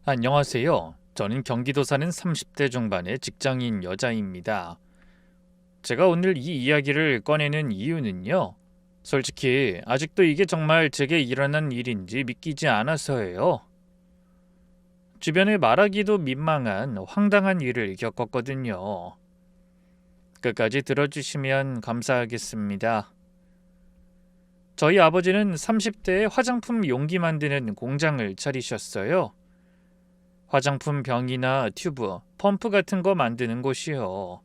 안녕하세요. 저는 경기도 사는 30대 중반의 직장인 여자입니다. 제가 오늘 이 이야기를 꺼내는 이유는요. 솔직히 아직도 이게 정말 제게 일어난 일인지 믿기지 않아서예요. 주변에 말하기도 민망한 황당한 일을 겪었거든요. 끝까지 들어주시면 감사하겠습니다. 저희 아버지는 30대에 화장품 용기 만드는 공장을 차리셨어요. 화장품 병이나 튜브, 펌프 같은 거 만드는 곳이요.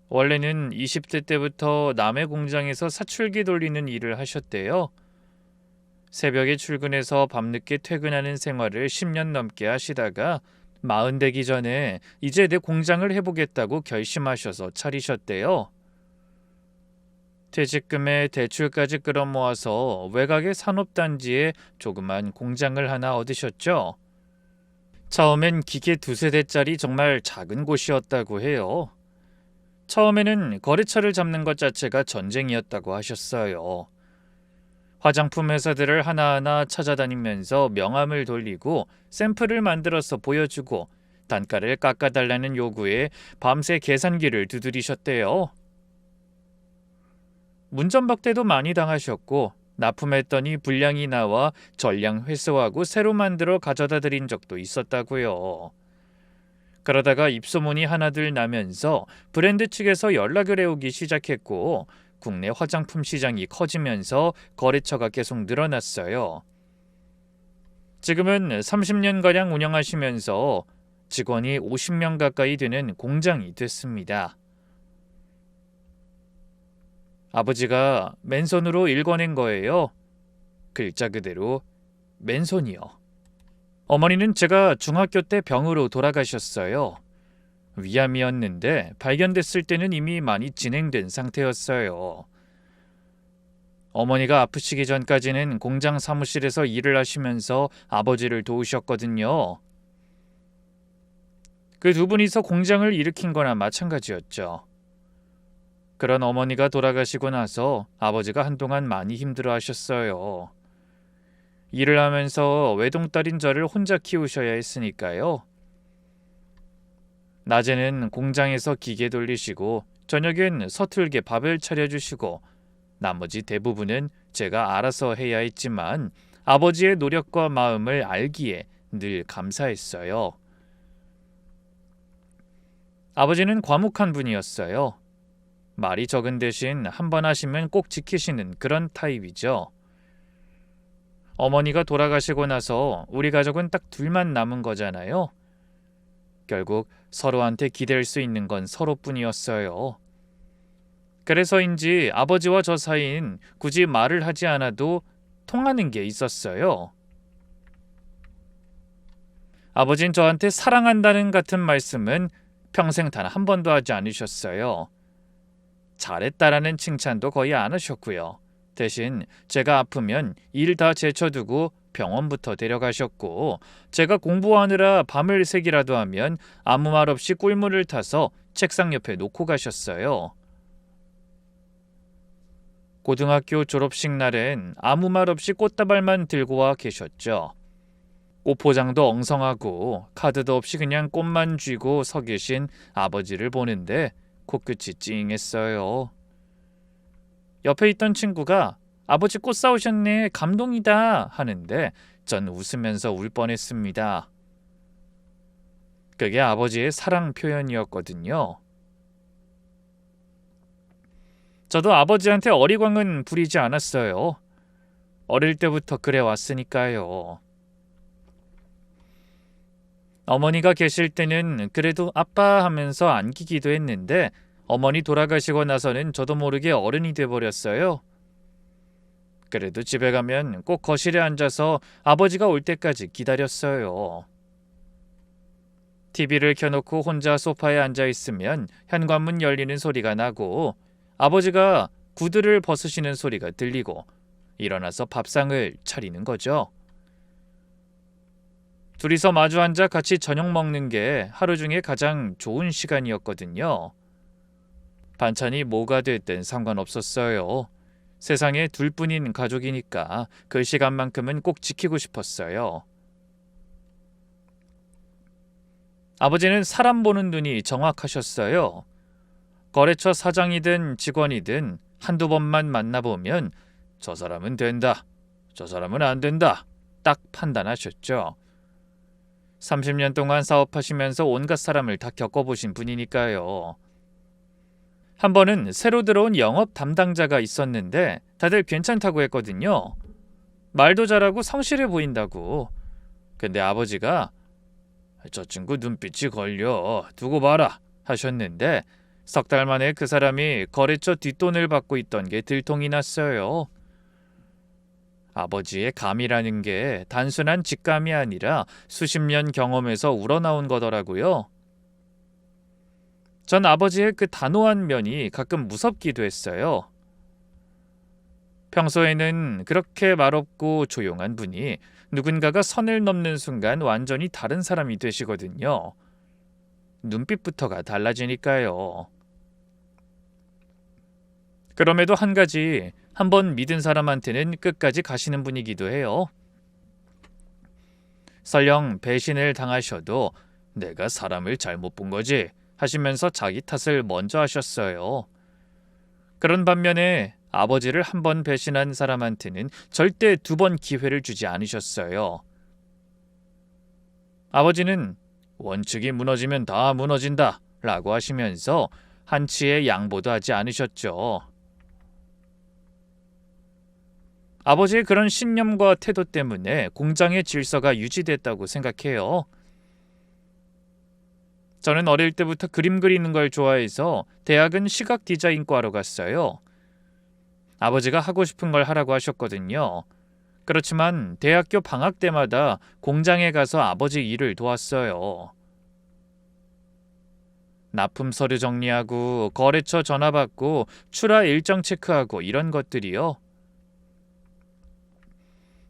원래는 20대 때부터 남의 공장에서 사출기 돌리는 일을 하셨대요. 새벽에 출근해서 밤늦게 퇴근하는 생활을 10년 넘게 하시다가 40 되기 전에 이제 내 공장을 해보겠다고 결심하셔서 차리셨대요. 퇴직금에 대출까지 끌어모아서 외곽의 산업단지에 조그만 공장을 하나 얻으셨죠. 처음엔 기계 2세대짜리 정말 작은 곳이었다고 해요. 처음에는 거래처를 잡는 것 자체가 전쟁이었다고 하셨어요. 화장품 회사들을 하나하나 찾아다니면서 명함을 돌리고 샘플을 만들어서 보여주고 단가를 깎아달라는 요구에 밤새 계산기를 두드리셨대요. 문전박대도 많이 당하셨고 납품했더니 불량이 나와 전량 회수하고 새로 만들어 가져다 드린 적도 있었다고요. 그러다가 입소문이 하나둘 나면서 브랜드 측에서 연락을 해오기 시작했고 국내 화장품 시장이 커지면서 거래처가 계속 늘어났어요. 지금은 30년가량 운영하시면서 직원이 50명 가까이 되는 공장이 됐습니다. 아버지가 맨손으로 읽어낸 거예요. 글자 그대로 맨손이요. 어머니는 제가 중학교 때 병으로 돌아가셨어요. 위암이었는데 발견됐을 때는 이미 많이 진행된 상태였어요. 어머니가 아프시기 전까지는 공장 사무실에서 일을 하시면서 아버지를 도우셨거든요. 그 두 분이서 공장을 일으킨 거나 마찬가지였죠. 그런 어머니가 돌아가시고 나서 아버지가 한동안 많이 힘들어 하셨어요. 일을 하면서 외동딸인 저를 혼자 키우셔야 했으니까요. 낮에는 공장에서 기계 돌리시고 저녁엔 서툴게 밥을 차려주시고 나머지 대부분은 제가 알아서 해야 했지만 아버지의 노력과 마음을 알기에 늘 감사했어요. 아버지는 과묵한 분이었어요. 말이 적은 대신 한 번 하시면 꼭 지키시는 그런 타입이죠. 어머니가 돌아가시고 나서 우리 가족은 딱 둘만 남은 거잖아요. 결국 서로한테 기댈 수 있는 건 서로뿐이었어요. 그래서인지 아버지와 저 사이인 굳이 말을 하지 않아도 통하는 게 있었어요. 아버진 저한테 사랑한다는 같은 말씀은 평생 단 한 번도 하지 않으셨어요. 잘했다라는 칭찬도 거의 안 하셨고요. 대신 제가 아프면 일 다 제쳐두고 병원부터 데려가셨고 제가 공부하느라 밤을 새기라도 하면 아무 말 없이 꿀물을 타서 책상 옆에 놓고 가셨어요. 고등학교 졸업식 날엔 아무 말 없이 꽃다발만 들고 와 계셨죠. 꽃 포장도 엉성하고 카드도 없이 그냥 꽃만 쥐고 서 계신 아버지를 보는데 코끝이 찡했어요. 옆에 있던 친구가 아버지 꽃 사오셨네 감동이다 하는데 전 웃으면서 울 뻔했습니다. 그게 아버지의 사랑 표현이었거든요. 저도 아버지한테 어리광은 부리지 않았어요. 어릴 때부터 그래 왔으니까요. 어머니가 계실 때는 그래도 아빠 하면서 안기기도 했는데 어머니 돌아가시고 나서는 저도 모르게 어른이 돼버렸어요. 그래도 집에 가면 꼭 거실에 앉아서 아버지가 올 때까지 기다렸어요. TV를 켜놓고 혼자 소파에 앉아 있으면 현관문 열리는 소리가 나고 아버지가 구두를 벗으시는 소리가 들리고 일어나서 밥상을 차리는 거죠. 둘이서 마주 앉아 같이 저녁 먹는 게 하루 중에 가장 좋은 시간이었거든요. 반찬이 뭐가 됐든 상관없었어요. 세상에 둘뿐인 가족이니까 그 시간만큼은 꼭 지키고 싶었어요. 아버지는 사람 보는 눈이 정확하셨어요. 거래처 사장이든 직원이든 한두 번만 만나보면 저 사람은 된다, 저 사람은 안 된다 딱 판단하셨죠. 30년 동안 사업하시면서 온갖 사람을 다 겪어보신 분이니까요. 한 번은 새로 들어온 영업 담당자가 있었는데 다들 괜찮다고 했거든요. 말도 잘하고 성실해 보인다고. 근데 아버지가 저 친구 눈빛이 걸려, 두고 봐라 하셨는데 석 달 만에 그 사람이 거래처 뒷돈을 받고 있던 게 들통이 났어요. 아버지의 감이라는 게 단순한 직감이 아니라 수십 년 경험에서 우러나온 거더라고요. 전 아버지의 그 단호한 면이 가끔 무섭기도 했어요. 평소에는 그렇게 말없고 조용한 분이 누군가가 선을 넘는 순간 완전히 다른 사람이 되시거든요. 눈빛부터가 달라지니까요. 그럼에도 한 가지, 한번 믿은 사람한테는 끝까지 가시는 분이기도 해요. 설령 배신을 당하셔도 내가 사람을 잘못 본 거지 하시면서 자기 탓을 먼저 하셨어요. 그런 반면에 아버지를 한 번 배신한 사람한테는 절대 두 번 기회를 주지 않으셨어요. 아버지는 원칙이 무너지면 다 무너진다 라고 하시면서 한치의 양보도 하지 않으셨죠. 아버지의 그런 신념과 태도 때문에 공장의 질서가 유지됐다고 생각해요. 저는 어릴 때부터 그림 그리는 걸 좋아해서 대학은 시각 디자인과로 갔어요. 아버지가 하고 싶은 걸 하라고 하셨거든요. 그렇지만 대학교 방학 때마다 공장에 가서 아버지 일을 도왔어요. 납품 서류 정리하고 거래처 전화 받고 출하 일정 체크하고 이런 것들이요.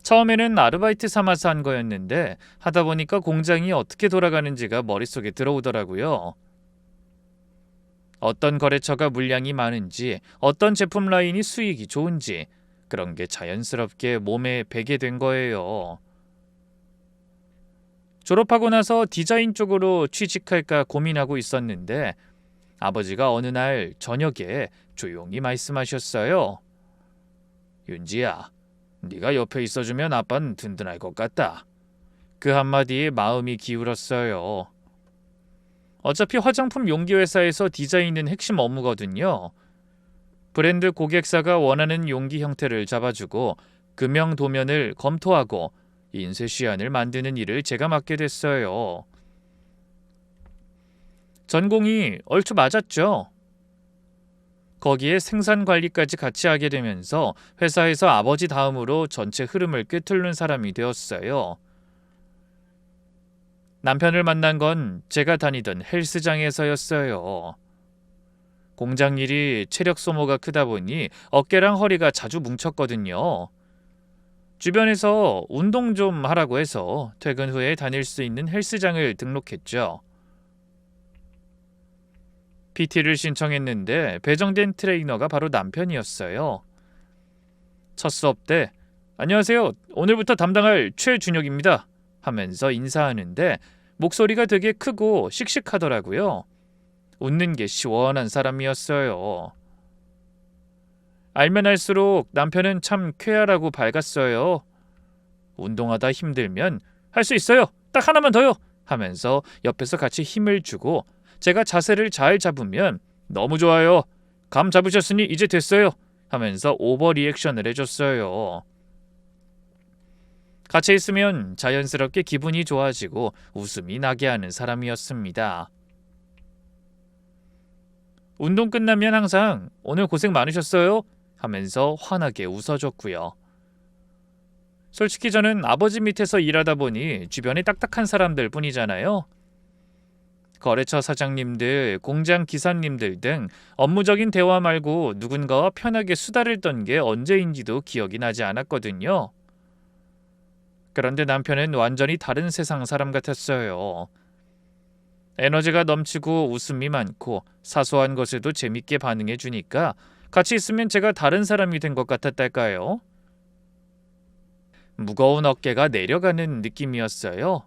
처음에는 아르바이트 삼아서 한 거였는데 하다 보니까 공장이 어떻게 돌아가는지가 머릿속에 들어오더라고요. 어떤 거래처가 물량이 많은지, 어떤 제품 라인이 수익이 좋은지 그런 게 자연스럽게 몸에 배게 된 거예요. 졸업하고 나서 디자인 쪽으로 취직할까 고민하고 있었는데 아버지가 어느 날 저녁에 조용히 말씀하셨어요. 윤지야, 네가 옆에 있어주면 아빠는 든든할 것 같다. 그 한마디에 마음이 기울었어요. 어차피 화장품 용기 회사에서 디자인은 핵심 업무거든요. 브랜드 고객사가 원하는 용기 형태를 잡아주고 금형 도면을 검토하고 인쇄 시안을 만드는 일을 제가 맡게 됐어요. 전공이 얼추 맞았죠. 거기에 생산 관리까지 같이 하게 되면서 회사에서 아버지 다음으로 전체 흐름을 꿰뚫는 사람이 되었어요. 남편을 만난 건 제가 다니던 헬스장에서였어요. 공장 일이 체력 소모가 크다 보니 어깨랑 허리가 자주 뭉쳤거든요. 주변에서 운동 좀 하라고 해서 퇴근 후에 다닐 수 있는 헬스장을 등록했죠. PT를 신청했는데 배정된 트레이너가 바로 남편이었어요. 첫 수업 때 안녕하세요. 오늘부터 담당할 최준혁입니다. 하면서 인사하는데 목소리가 되게 크고 씩씩하더라고요. 웃는 게 시원한 사람이었어요. 알면 알수록 남편은 참 쾌활하고 밝았어요. 운동하다 힘들면 할 수 있어요. 딱 하나만 더요. 하면서 옆에서 같이 힘을 주고 제가 자세를 잘 잡으면 너무 좋아요. 감 잡으셨으니 이제 됐어요. 하면서 오버 리액션을 해줬어요. 같이 있으면 자연스럽게 기분이 좋아지고 웃음이 나게 하는 사람이었습니다. 운동 끝나면 항상 오늘 고생 많으셨어요? 하면서 환하게 웃어줬고요. 솔직히 저는 아버지 밑에서 일하다 보니 주변에 딱딱한 사람들 뿐이잖아요. 거래처 사장님들, 공장 기사님들 등 업무적인 대화 말고 누군가와 편하게 수다를 떤 게 언제인지도 기억이 나지 않았거든요. 그런데 남편은 완전히 다른 세상 사람 같았어요. 에너지가 넘치고 웃음이 많고 사소한 것에도 재밌게 반응해 주니까 같이 있으면 제가 다른 사람이 된 것 같았달까요? 무거운 어깨가 내려가는 느낌이었어요.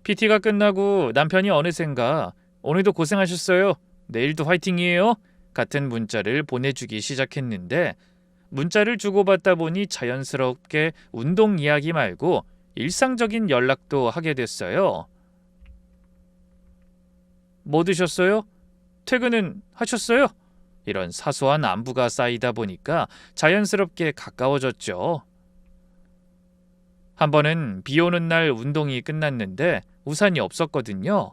PT가 끝나고 남편이 어느샌가 오늘도 고생하셨어요. 내일도 화이팅이에요. 같은 문자를 보내주기 시작했는데 문자를 주고받다 보니 자연스럽게 운동 이야기 말고 일상적인 연락도 하게 됐어요. 뭐 드셨어요? 퇴근은 하셨어요? 이런 사소한 안부가 쌓이다 보니까 자연스럽게 가까워졌죠. 한 번은 비 오는 날 운동이 끝났는데 우산이 없었거든요.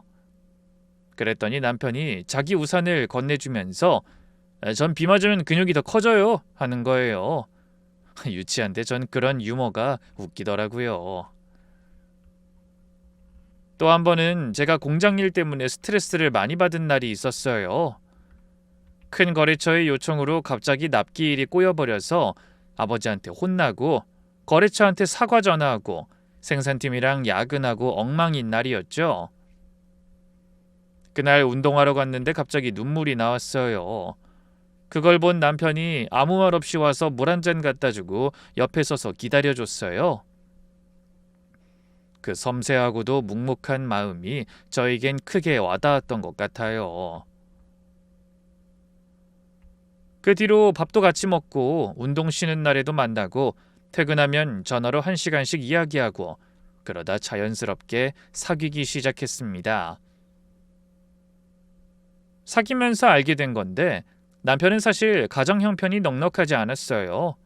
그랬더니 남편이 자기 우산을 건네주면서 전 비 맞으면 근육이 더 커져요 하는 거예요. 유치한데 전 그런 유머가 웃기더라고요. 또 한 번은 제가 공장 일 때문에 스트레스를 많이 받은 날이 있었어요. 큰 거래처의 요청으로 갑자기 납기일이 꼬여버려서 아버지한테 혼나고 거래처한테 사과 전화하고 생산팀이랑 야근하고 엉망인 날이었죠. 그날 운동하러 갔는데 갑자기 눈물이 나왔어요. 그걸 본 남편이 아무 말 없이 와서 물 한 잔 갖다 주고 옆에 서서 기다려줬어요. 그 섬세하고도 묵묵한 마음이 저에겐 크게 와닿았던 것 같아요. 그 뒤로 밥도 같이 먹고 운동 쉬는 날에도 만나고 퇴근하면 전화로 1시간씩 이야기하고 그러다 자연스럽게 사귀기 시작했습니다. 사귀면서 알게 된 건데 남편은 사실 가정 형편이 넉넉하지 않았어요.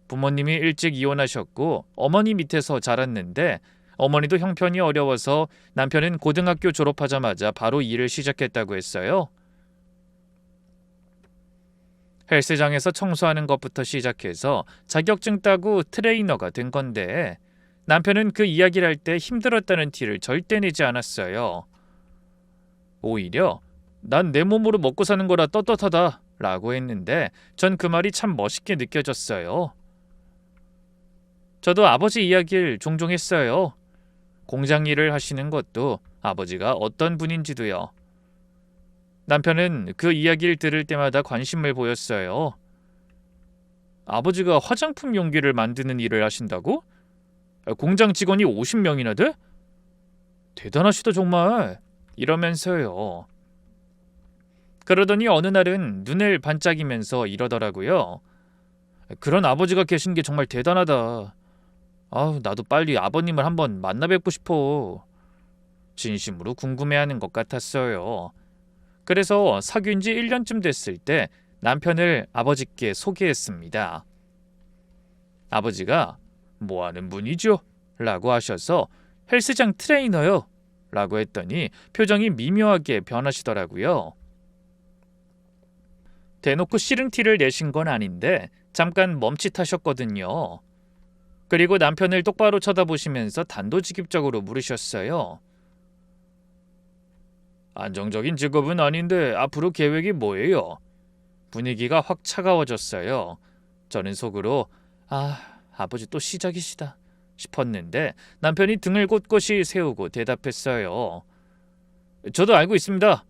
부모님이 일찍 이혼하셨고 어머니 밑에서 자랐는데 어머니도 형편이 어려워서 남편은 고등학교 졸업하자마자 바로 일을 시작했다고 했어요. 헬스장에서 청소하는 것부터 시작해서 자격증 따고 트레이너가 된 건데 남편은 그 이야기를 할 때 힘들었다는 티를 절대 내지 않았어요. 오히려 난 내 몸으로 먹고 사는 거라 떳떳하다 라고 했는데 전 그 말이 참 멋있게 느껴졌어요. 저도 아버지 이야기를 종종 했어요. 공장 일을 하시는 것도 아버지가 어떤 분인지도요. 남편은 그 이야기를 들을 때마다 관심을 보였어요. 아버지가 화장품 용기를 만드는 일을 하신다고? 공장 직원이 50명이나 돼? 대단하시다 정말. 이러면서요. 그러더니 어느 날은 눈을 반짝이면서 이러더라고요. 그런 아버지가 계신 게 정말 대단하다. 나도 빨리 아버님을 한번 만나 뵙고 싶어. 진심으로 궁금해하는 것 같았어요. 그래서 사귄 지 1년쯤 됐을 때 남편을 아버지께 소개했습니다. 아버지가 뭐 하는 분이죠? 라고 하셔서 헬스장 트레이너요. 라고 했더니 표정이 미묘하게 변하시더라고요. 대놓고 싫은 티를 내신 건 아닌데 잠깐 멈칫하셨거든요. 그리고 남편을 똑바로 쳐다보시면서 단도직입적으로 물으셨어요. 안정적인 직업은 아닌데 앞으로 계획이 뭐예요? 분위기가 확 차가워졌어요. 저는 속으로 아버지 또 시작이시다 싶었는데 남편이 등을 꼿꼿이 세우고 대답했어요. 저도 알고 있습니다.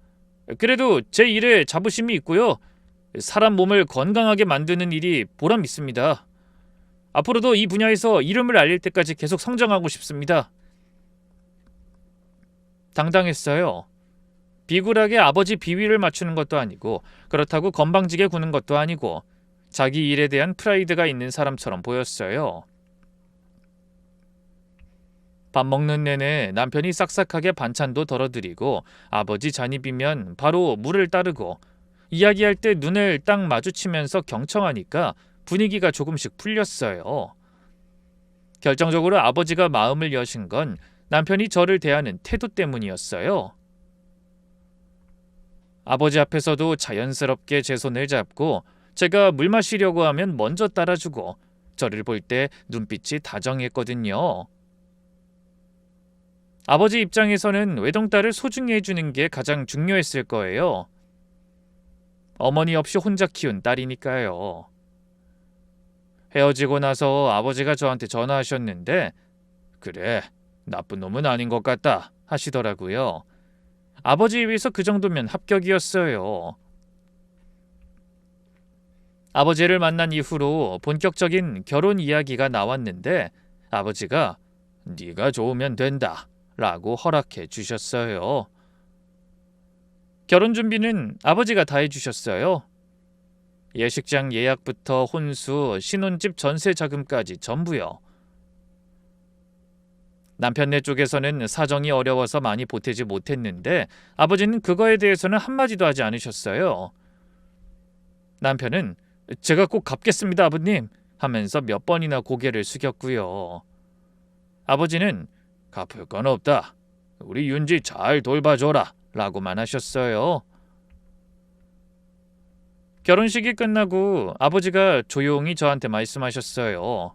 그래도 제 일에 자부심이 있고요. 사람 몸을 건강하게 만드는 일이 보람 있습니다. 앞으로도 이 분야에서 이름을 알릴 때까지 계속 성장하고 싶습니다. 당당했어요. 비굴하게 아버지 비위를 맞추는 것도 아니고 그렇다고 건방지게 구는 것도 아니고 자기 일에 대한 프라이드가 있는 사람처럼 보였어요. 밥 먹는 내내 남편이 싹싹하게 반찬도 덜어드리고 아버지 잔입이면 바로 물을 따르고 이야기할 때 눈을 딱 마주치면서 경청하니까 분위기가 조금씩 풀렸어요. 결정적으로 아버지가 마음을 여신 건 남편이 저를 대하는 태도 때문이었어요. 아버지 앞에서도 자연스럽게 제 손을 잡고 제가 물 마시려고 하면 먼저 따라주고 저를 볼 때 눈빛이 다정했거든요. 아버지 입장에서는 외동딸을 소중히 해주는 게 가장 중요했을 거예요. 어머니 없이 혼자 키운 딸이니까요. 헤어지고 나서 아버지가 저한테 전화하셨는데 그래, 나쁜 놈은 아닌 것 같다 하시더라고요. 아버지 입에서 그 정도면 합격이었어요. 아버지를 만난 이후로 본격적인 결혼 이야기가 나왔는데 아버지가 네가 좋으면 된다 라고 허락해 주셨어요. 결혼 준비는 아버지가 다 해주셨어요. 예식장 예약부터 혼수, 신혼집 전세 자금까지 전부요. 남편네 쪽에서는 사정이 어려워서 많이 보태지 못했는데 아버지는 그거에 대해서는 한마디도 하지 않으셨어요. 남편은 제가 꼭 갚겠습니다, 아버님 하면서 몇 번이나 고개를 숙였고요. 아버지는 갚을 건 없다. 우리 윤지 잘 돌봐줘라 라고만 하셨어요. 결혼식이 끝나고 아버지가 조용히 저한테 말씀하셨어요.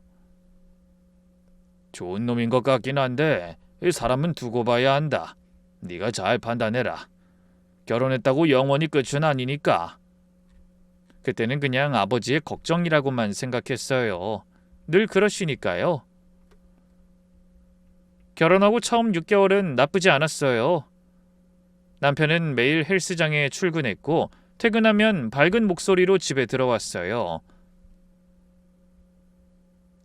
좋은 놈인 것 같긴 한데 이 사람은 두고 봐야 한다. 네가 잘 판단해라. 결혼했다고 영원히 끝은 아니니까. 그때는 그냥 아버지의 걱정이라고만 생각했어요. 늘 그러시니까요. 결혼하고 처음 6개월은 나쁘지 않았어요. 남편은 매일 헬스장에 출근했고 퇴근하면 밝은 목소리로 집에 들어왔어요.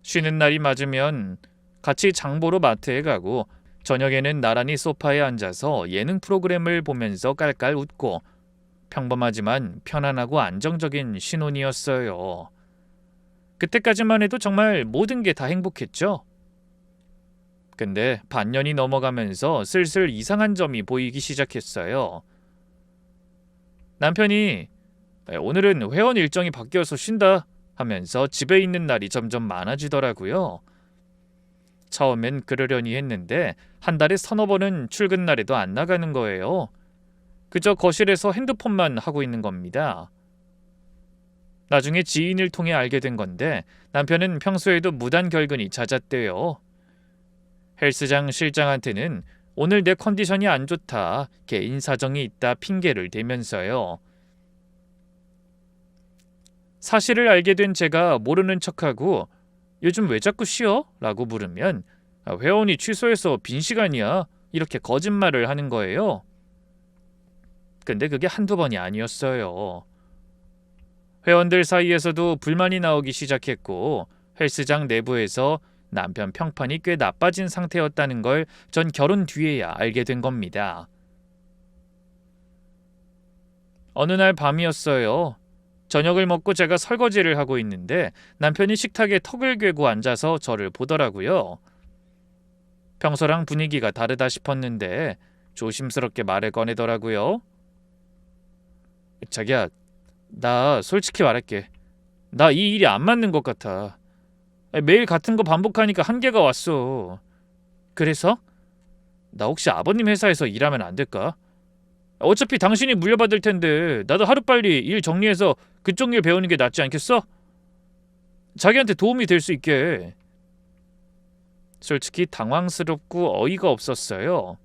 쉬는 날이 맞으면 같이 장보러 마트에 가고 저녁에는 나란히 소파에 앉아서 예능 프로그램을 보면서 깔깔 웃고 평범하지만 편안하고 안정적인 신혼이었어요. 그때까지만 해도 정말 모든 게 다 행복했죠. 근데 반년이 넘어가면서 슬슬 이상한 점이 보이기 시작했어요. 남편이 오늘은 회원 일정이 바뀌어서 쉰다 하면서 집에 있는 날이 점점 많아지더라고요. 처음엔 그러려니 했는데 한 달에 서너 번은 출근 날에도 안 나가는 거예요. 그저 거실에서 핸드폰만 하고 있는 겁니다. 나중에 지인을 통해 알게 된 건데 남편은 평소에도 무단 결근이 잦았대요. 헬스장 실장한테는 오늘 내 컨디션이 안 좋다, 개인 사정이 있다 핑계를 대면서요. 사실을 알게 된 제가 모르는 척하고 요즘 왜 자꾸 쉬어? 라고 물으면 회원이 취소해서 빈 시간이야 이렇게 거짓말을 하는 거예요. 근데 그게 한두 번이 아니었어요. 회원들 사이에서도 불만이 나오기 시작했고 헬스장 내부에서 남편 평판이 꽤 나빠진 상태였다는 걸 전 결혼 뒤에야 알게 된 겁니다. 어느 날 밤이었어요. 저녁을 먹고 제가 설거지를 하고 있는데 남편이 식탁에 턱을 괴고 앉아서 저를 보더라고요. 평소랑 분위기가 다르다 싶었는데 조심스럽게 말을 꺼내더라고요. 자기야, 나 솔직히 말할게. 나 이 일이 안 맞는 것 같아. 매일 같은 거 반복하니까 한계가 왔어. 그래서? 나 혹시 아버님 회사에서 일하면 안 될까? 어차피 당신이 물려받을 텐데 나도 하루빨리 일 정리해서 그쪽 일 배우는 게 낫지 않겠어? 자기한테 도움이 될 수 있게. 솔직히 당황스럽고 어이가 없었어요.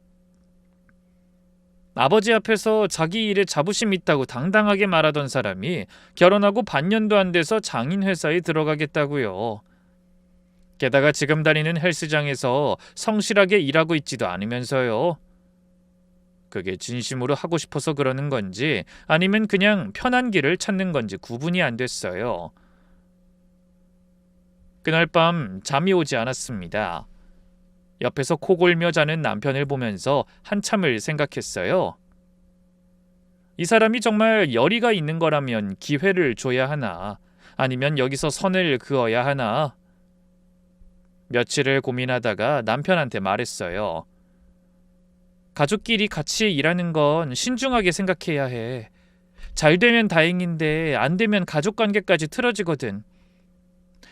아버지 앞에서 자기 일에 자부심 있다고 당당하게 말하던 사람이 결혼하고 반년도 안 돼서 장인 회사에 들어가겠다고요. 게다가 지금 다니는 헬스장에서 성실하게 일하고 있지도 않으면서요. 그게 진심으로 하고 싶어서 그러는 건지 아니면 그냥 편한 길을 찾는 건지 구분이 안 됐어요. 그날 밤 잠이 오지 않았습니다. 옆에서 코골며 자는 남편을 보면서 한참을 생각했어요. 이 사람이 정말 열의가 있는 거라면 기회를 줘야 하나, 아니면 여기서 선을 그어야 하나. 며칠을 고민하다가 남편한테 말했어요. 가족끼리 같이 일하는 건 신중하게 생각해야 해. 잘 되면 다행인데 안 되면 가족 관계까지 틀어지거든.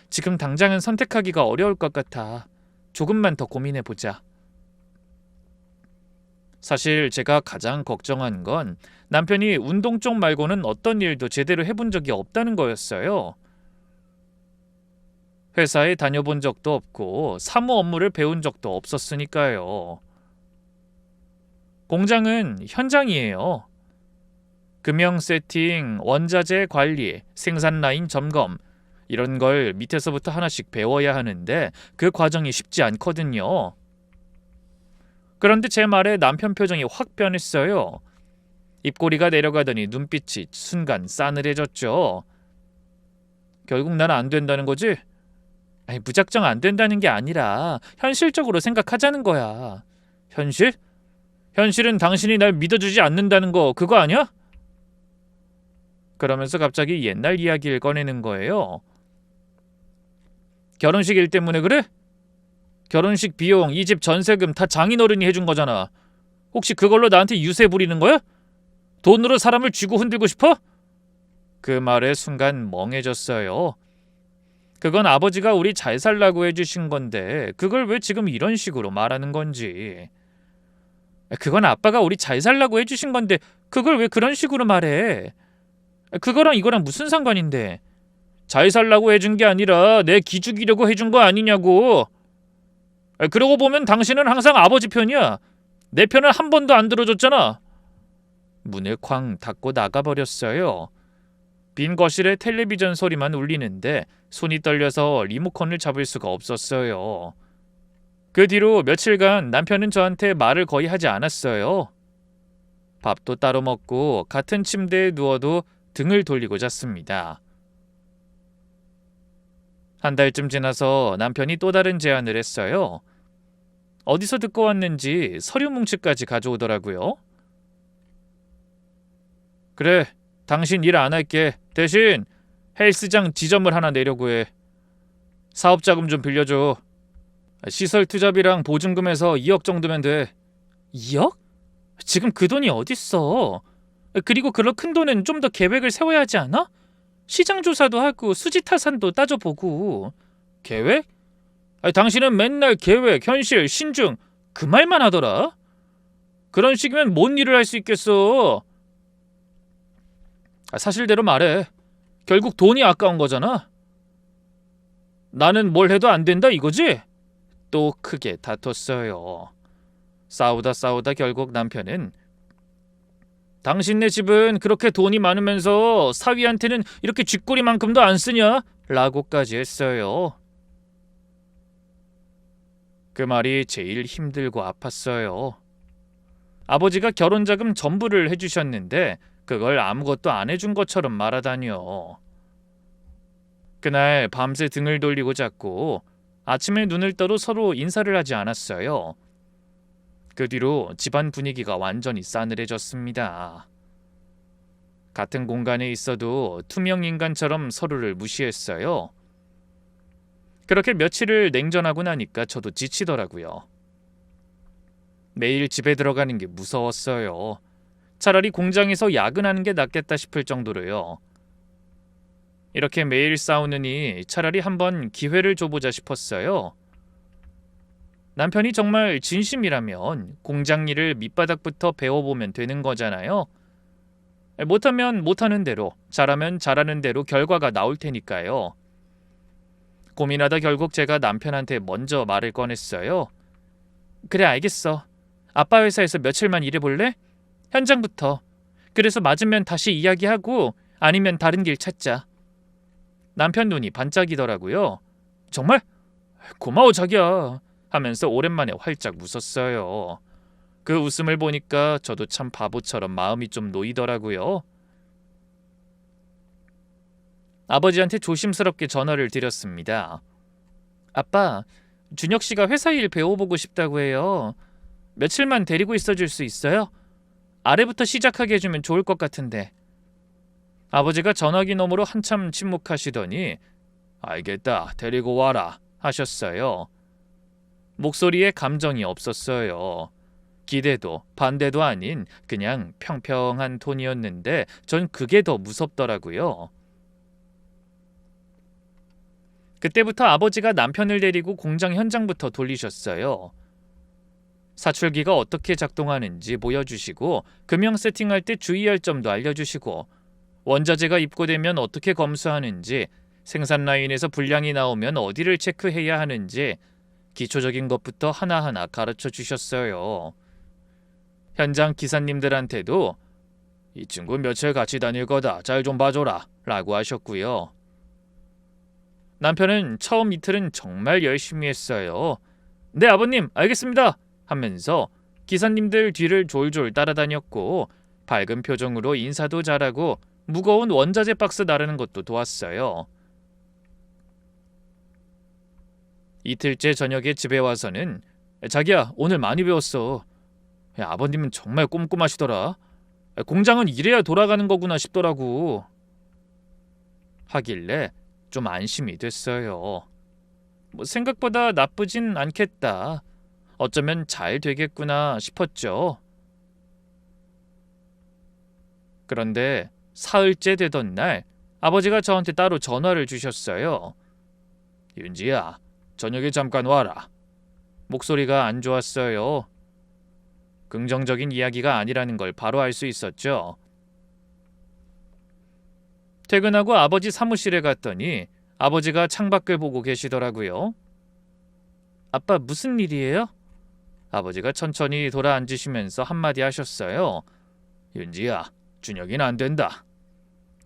지금 당장은 선택하기가 어려울 것 같아. 조금만 더 고민해보자. 사실 제가 가장 걱정한 건 남편이 운동 쪽 말고는 어떤 일도 제대로 해본 적이 없다는 거였어요. 회사에 다녀본 적도 없고 사무 업무를 배운 적도 없었으니까요. 공장은 현장이에요. 금형 세팅, 원자재 관리, 생산 라인 점검 이런 걸 밑에서부터 하나씩 배워야 하는데 그 과정이 쉽지 않거든요. 그런데 제 말에 남편 표정이 확 변했어요. 입꼬리가 내려가더니 눈빛이 순간 싸늘해졌죠. 결국 난 안 된다는 거지? 아니, 무작정 안 된다는 게 아니라 현실적으로 생각하자는 거야. 현실? 현실은 당신이 날 믿어주지 않는다는 거 그거 아니야? 그러면서 갑자기 옛날 이야기를 꺼내는 거예요. 결혼식 일 때문에 그래? 결혼식 비용, 이 집 전세금 다 장인어른이 해준 거잖아. 혹시 그걸로 나한테 유세 부리는 거야? 돈으로 사람을 쥐고 흔들고 싶어? 그 말에 순간 멍해졌어요. 그건 아버지가 우리 잘 살라고 해주신 건데 그걸 왜 지금 이런 식으로 말하는 건지. 그건 아빠가 우리 잘 살라고 해주신 건데 그걸 왜 그런 식으로 말해? 그거랑 이거랑 무슨 상관인데? 잘 살라고 해준 게 아니라 내 기죽이려고 해준 거 아니냐고. 그러고 보면 당신은 항상 아버지 편이야. 내 편을 한 번도 안 들어줬잖아. 문을 쾅 닫고 나가버렸어요. 빈 거실에 텔레비전 소리만 울리는데 손이 떨려서 리모컨을 잡을 수가 없었어요. 그 뒤로 며칠간 남편은 저한테 말을 거의 하지 않았어요. 밥도 따로 먹고 같은 침대에 누워도 등을 돌리고 잤습니다. 한 달쯤 지나서 남편이 또 다른 제안을 했어요. 어디서 듣고 왔는지 서류 뭉치까지 가져오더라고요. 그래, 당신 일 안 할게. 대신 헬스장 지점을 하나 내려고 해. 사업자금 좀 빌려줘. 시설 투자비랑 보증금에서 2억 정도면 돼. 2억? 지금 그 돈이 어딨어? 그리고 그런 큰 돈은 좀 더 계획을 세워야 하지 않아? 시장 조사도 하고 수지 타산도 따져보고. 계획? 당신은 맨날 계획, 현실, 신중 그 말만 하더라. 그런 식이면 뭔 일을 할 수 있겠어? 사실대로 말해. 결국 돈이 아까운 거잖아. 나는 뭘 해도 안 된다 이거지? 또 크게 다퉜어요. 싸우다 결국 남편은 당신네 집은 그렇게 돈이 많으면서 사위한테는 이렇게 쥐꼬리만큼도 안 쓰냐? 라고까지 했어요. 그 말이 제일 힘들고 아팠어요. 아버지가 결혼자금 전부를 해주셨는데 그걸 아무것도 안 해준 것처럼 말하다니요. 그날 밤새 등을 돌리고 잤고 아침에 눈을 떠도 서로 인사를 하지 않았어요. 그 뒤로 집안 분위기가 완전히 싸늘해졌습니다. 같은 공간에 있어도 투명 인간처럼 서로를 무시했어요. 그렇게 며칠을 냉전하고 나니까 저도 지치더라고요. 매일 집에 들어가는 게 무서웠어요. 차라리 공장에서 야근하는 게 낫겠다 싶을 정도로요. 이렇게 매일 싸우느니 차라리 한번 기회를 줘보자 싶었어요. 남편이 정말 진심이라면 공장 일을 밑바닥부터 배워보면 되는 거잖아요. 못하면 못하는 대로, 잘하면 잘하는 대로 결과가 나올 테니까요. 고민하다 결국 제가 남편한테 먼저 말을 꺼냈어요. 그래, 알겠어. 아빠 회사에서 며칠만 일해볼래? 현장부터. 그래서 맞으면 다시 이야기하고 아니면 다른 길 찾자. 남편 눈이 반짝이더라고요. 정말? 고마워 자기야. 하면서 오랜만에 활짝 웃었어요. 그 웃음을 보니까 저도 참 바보처럼 마음이 좀 놓이더라고요. 아버지한테 조심스럽게 전화를 드렸습니다. 아빠, 준혁 씨가 회사 일 배워보고 싶다고 해요. 며칠만 데리고 있어줄 수 있어요? 아래부터 시작하게 해주면 좋을 것 같은데. 아버지가 전화기 너머로 한참 침묵하시더니 알겠다, 데리고 와라 하셨어요. 목소리에 감정이 없었어요. 기대도 반대도 아닌 그냥 평평한 톤이었는데 전 그게 더 무섭더라고요. 그때부터 아버지가 남편을 데리고 공장 현장부터 돌리셨어요. 사출기가 어떻게 작동하는지 보여주시고 금형 세팅할 때 주의할 점도 알려주시고 원자재가 입고되면 어떻게 검수하는지, 생산 라인에서 불량이 나오면 어디를 체크해야 하는지 기초적인 것부터 하나하나 가르쳐 주셨어요. 현장 기사님들한테도 이 친구 며칠 같이 다닐 거다, 잘 좀 봐줘라 라고 하셨고요. 남편은 처음 이틀은 정말 열심히 했어요. 네 아버님 알겠습니다 하면서 기사님들 뒤를 졸졸 따라다녔고 밝은 표정으로 인사도 잘하고 무거운 원자재 박스 나르는 것도 도왔어요. 이틀째 저녁에 집에 와서는 자기야, 오늘 많이 배웠어. 아버님은 정말 꼼꼼하시더라. 공장은 이래야 돌아가는 거구나 싶더라고. 하길래 좀 안심이 됐어요. 생각보다 나쁘진 않겠다. 어쩌면 잘 되겠구나 싶었죠. 그런데 사흘째 되던 날 아버지가 저한테 따로 전화를 주셨어요. 윤지야, 저녁에 잠깐 와라. 목소리가 안 좋았어요. 긍정적인 이야기가 아니라는 걸 바로 알 수 있었죠. 퇴근하고 아버지 사무실에 갔더니 아버지가 창밖을 보고 계시더라고요. 아빠, 무슨 일이에요? 아버지가 천천히 돌아앉으시면서 한마디 하셨어요. 윤지야, 준혁이는 안 된다.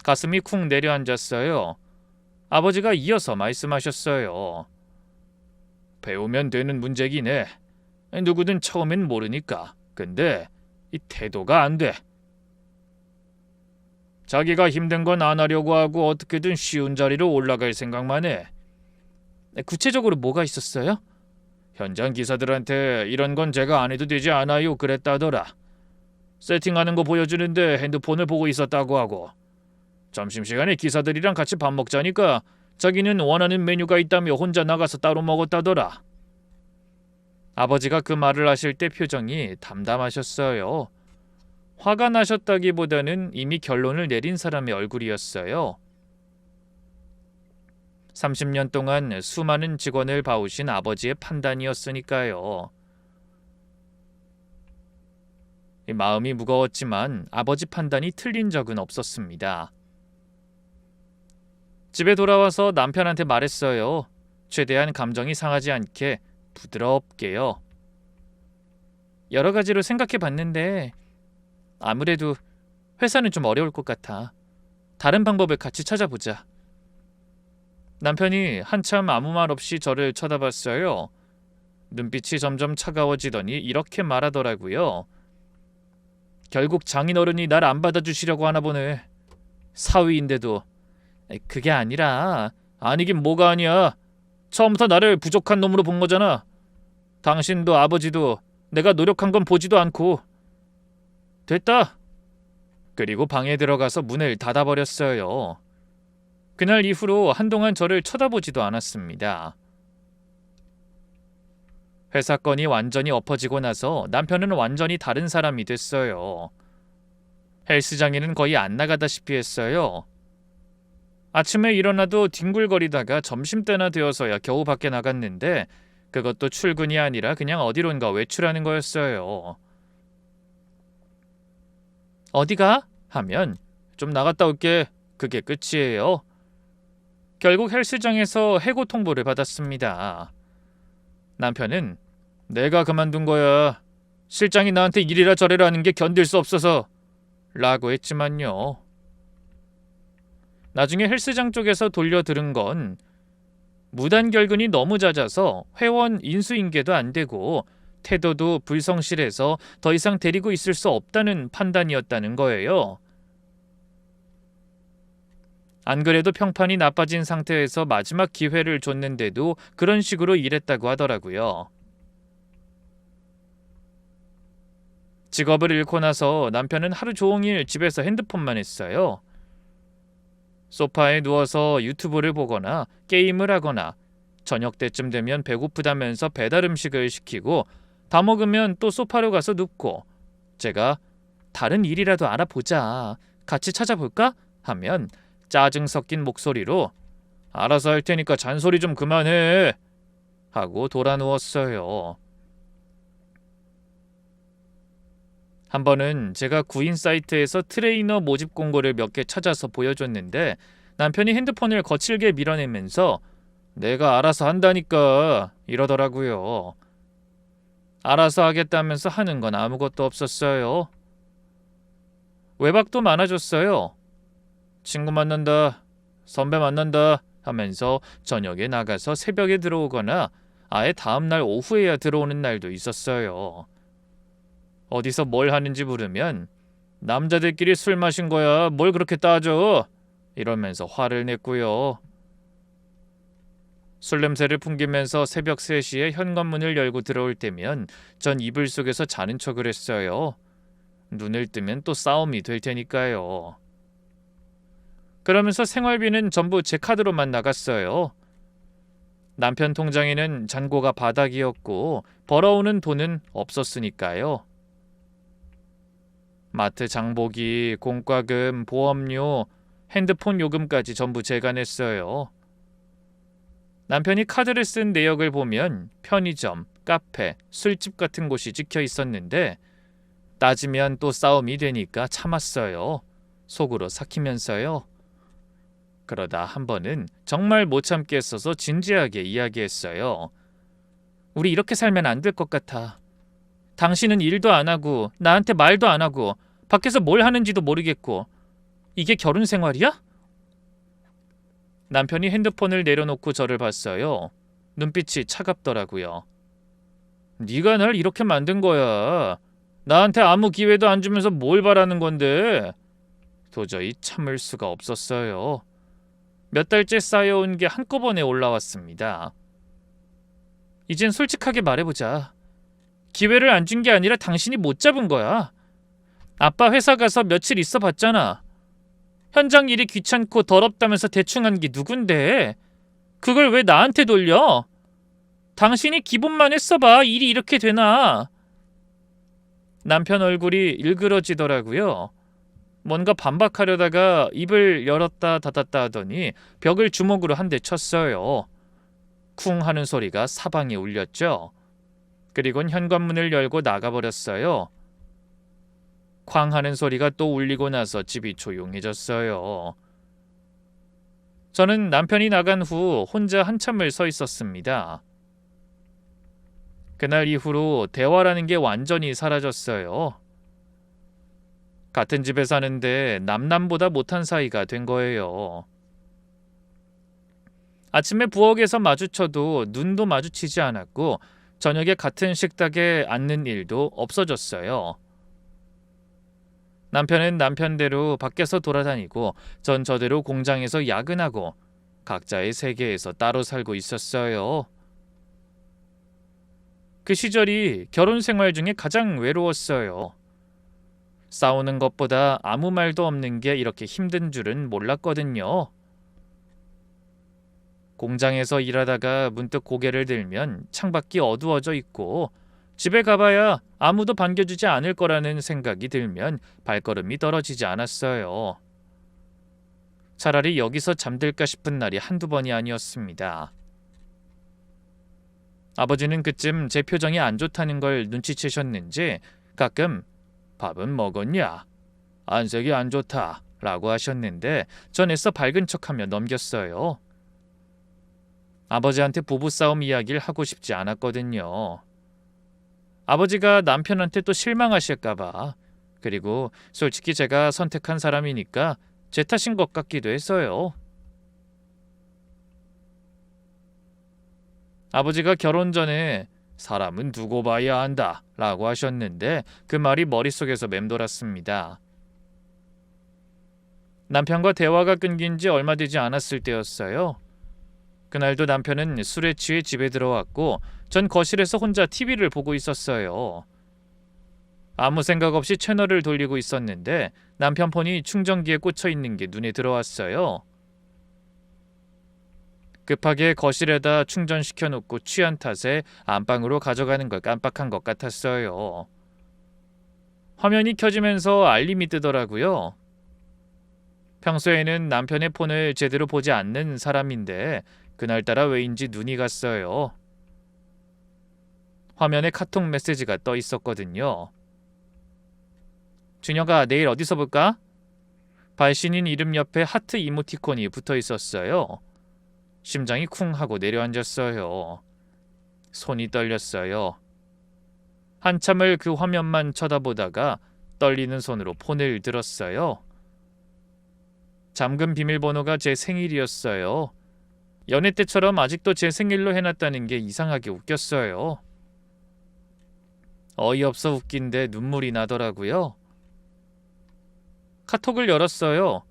가슴이 쿵 내려앉았어요. 아버지가 이어서 말씀하셨어요. 배우면 되는 문제긴 해. 누구든 처음엔 모르니까. 근데 이 태도가 안 돼. 자기가 힘든 건 안 하려고 하고 어떻게든 쉬운 자리로 올라갈 생각만 해. 구체적으로 뭐가 있었어요? 현장 기사들한테 이런 건 제가 안 해도 되지 않아요 그랬다더라. 세팅하는 거 보여주는데 핸드폰을 보고 있었다고 하고, 점심시간에 기사들이랑 같이 밥 먹자니까 자기는 원하는 메뉴가 있다며 혼자 나가서 따로 먹었다더라. 아버지가 그 말을 하실 때 표정이 담담하셨어요. 화가 나셨다기보다는 이미 결론을 내린 사람의 얼굴이었어요. 30년 동안 수많은 직원을 봐오신 아버지의 판단이었으니까요. 마음이 무거웠지만 아버지 판단이 틀린 적은 없었습니다. 집에 돌아와서 남편한테 말했어요. 최대한 감정이 상하지 않게 부드럽게요. 여러 가지로 생각해 봤는데 아무래도 회사는 좀 어려울 것 같아. 다른 방법을 같이 찾아보자. 남편이 한참 아무 말 없이 저를 쳐다봤어요. 눈빛이 점점 차가워지더니 이렇게 말하더라고요. 결국 장인어른이 날 안 받아주시려고 하나 보네. 사위인데도. 그게 아니라. 아니긴 뭐가 아니야. 처음부터 나를 부족한 놈으로 본 거잖아. 당신도 아버지도 내가 노력한 건 보지도 않고. 됐다. 그리고 방에 들어가서 문을 닫아버렸어요. 그날 이후로 한동안 저를 쳐다보지도 않았습니다. 회사 건이 완전히 엎어지고 나서 남편은 완전히 다른 사람이 됐어요. 헬스장에는 거의 안 나가다시피 했어요. 아침에 일어나도 뒹굴거리다가 점심때나 되어서야 겨우 밖에 나갔는데 그것도 출근이 아니라 그냥 어디론가 외출하는 거였어요. 어디가? 하면 좀 나갔다 올게. 그게 끝이에요. 결국 헬스장에서 해고 통보를 받았습니다. 남편은 내가 그만둔 거야. 실장이 나한테 이리라 저리라 하는 게 견딜 수 없어서 라고 했지만요. 나중에 헬스장 쪽에서 돌려 들은 건 무단결근이 너무 잦아서 회원 인수인계도 안 되고 태도도 불성실해서 더 이상 데리고 있을 수 없다는 판단이었다는 거예요. 안 그래도 평판이 나빠진 상태에서 마지막 기회를 줬는데도 그런 식으로 일했다고 하더라고요. 직업을 잃고 나서 남편은 하루 종일 집에서 핸드폰만 했어요. 소파에 누워서 유튜브를 보거나 게임을 하거나 저녁 때쯤 되면 배고프다면서 배달 음식을 시키고 다 먹으면 또 소파로 가서 눕고 제가 다른 일이라도 알아보자, 같이 찾아볼까? 하면 짜증 섞인 목소리로 알아서 할 테니까 잔소리 좀 그만해 하고 돌아 누웠어요. 한 번은 제가 구인 사이트에서 트레이너 모집 공고를 몇 개 찾아서 보여줬는데 남편이 핸드폰을 거칠게 밀어내면서 내가 알아서 한다니까 이러더라고요. 알아서 하겠다면서 하는 건 아무것도 없었어요. 외박도 많아졌어요. 친구 만난다, 선배 만난다 하면서 저녁에 나가서 새벽에 들어오거나 아예 다음날 오후에야 들어오는 날도 있었어요. 어디서 뭘 하는지 물으면 남자들끼리 술 마신 거야, 뭘 그렇게 따져? 이러면서 화를 냈고요. 술 냄새를 풍기면서 새벽 3시에 현관문을 열고 들어올 때면 전 이불 속에서 자는 척을 했어요. 눈을 뜨면 또 싸움이 될 테니까요. 그러면서 생활비는 전부 제 카드로만 나갔어요. 남편 통장에는 잔고가 바닥이었고 벌어오는 돈은 없었으니까요. 마트 장보기, 공과금, 보험료, 핸드폰 요금까지 전부 제가 냈어요. 남편이 카드를 쓴 내역을 보면 편의점, 카페, 술집 같은 곳이 찍혀 있었는데 따지면 또 싸움이 되니까 참았어요. 속으로 삭히면서요. 그러다 한 번은 정말 못 참겠어서 진지하게 이야기했어요. 우리 이렇게 살면 안 될 것 같아. 당신은 일도 안 하고 나한테 말도 안 하고 밖에서 뭘 하는지도 모르겠고 이게 결혼 생활이야? 남편이 핸드폰을 내려놓고 저를 봤어요. 눈빛이 차갑더라고요. 네가 날 이렇게 만든 거야. 나한테 아무 기회도 안 주면서 뭘 바라는 건데. 도저히 참을 수가 없었어요. 몇 달째 쌓여온 게 한꺼번에 올라왔습니다. 이젠 솔직하게 말해보자. 기회를 안 준 게 아니라 당신이 못 잡은 거야. 아빠 회사 가서 며칠 있어 봤잖아. 현장 일이 귀찮고 더럽다면서 대충 한 게 누군데? 그걸 왜 나한테 돌려? 당신이 기본만 했어봐. 일이 이렇게 되나? 남편 얼굴이 일그러지더라고요. 뭔가 반박하려다가 입을 열었다 닫았다 하더니 벽을 주먹으로 한 대 쳤어요. 쿵 하는 소리가 사방에 울렸죠. 그리곤 현관문을 열고 나가버렸어요. 쾅 하는 소리가 또 울리고 나서 집이 조용해졌어요. 저는 남편이 나간 후 혼자 한참을 서 있었습니다. 그날 이후로 대화라는 게 완전히 사라졌어요. 같은 집에 사는데 남남보다 못한 사이가 된 거예요. 아침에 부엌에서 마주쳐도 눈도 마주치지 않았고 저녁에 같은 식탁에 앉는 일도 없어졌어요. 남편은 남편대로 밖에서 돌아다니고 전 저대로 공장에서 야근하고 각자의 세계에서 따로 살고 있었어요. 그 시절이 결혼 생활 중에 가장 외로웠어요. 싸우는 것보다 아무 말도 없는 게 이렇게 힘든 줄은 몰랐거든요. 공장에서 일하다가 문득 고개를 들면 창밖이 어두워져 있고 집에 가봐야 아무도 반겨주지 않을 거라는 생각이 들면 발걸음이 떨어지지 않았어요. 차라리 여기서 잠들까 싶은 날이 한두 번이 아니었습니다. 아버지는 그쯤 제 표정이 안 좋다는 걸 눈치채셨는지 가끔 밥은 먹었냐? 안색이 안 좋다 라고 하셨는데 전 애써 밝은 척하며 넘겼어요. 아버지한테 부부싸움 이야기를 하고 싶지 않았거든요. 아버지가 남편한테 또 실망하실까봐. 그리고 솔직히 제가 선택한 사람이니까 제 탓인 것 같기도 했어요. 아버지가 결혼 전에 사람은 두고 봐야 한다 라고 하셨는데 그 말이 머릿속에서 맴돌았습니다. 남편과 대화가 끊긴 지 얼마 되지 않았을 때였어요. 그날도 남편은 술에 취해 집에 들어왔고 전 거실에서 혼자 TV를 보고 있었어요. 아무 생각 없이 채널을 돌리고 있었는데 남편 폰이 충전기에 꽂혀 있는 게 눈에 들어왔어요. 급하게 거실에다 충전시켜 놓고 취한 탓에 안방으로 가져가는 걸 깜빡한 것 같았어요. 화면이 켜지면서 알림이 뜨더라고요. 평소에는 남편의 폰을 제대로 보지 않는 사람인데 그날따라 왜인지 눈이 갔어요. 화면에 카톡 메시지가 떠 있었거든요. 준혁아, 내일 어디서 볼까? 발신인 이름 옆에 하트 이모티콘이 붙어 있었어요. 심장이 쿵 하고 내려앉았어요. 손이 떨렸어요. 한참을 그 화면만 쳐다보다가 떨리는 손으로 폰을 들었어요. 잠금 비밀번호가 제 생일이었어요. 연애 때처럼 아직도 제 생일로 해놨다는 게 이상하게 웃겼어요. 어이없어 웃긴데 눈물이 나더라고요. 카톡을 열었어요.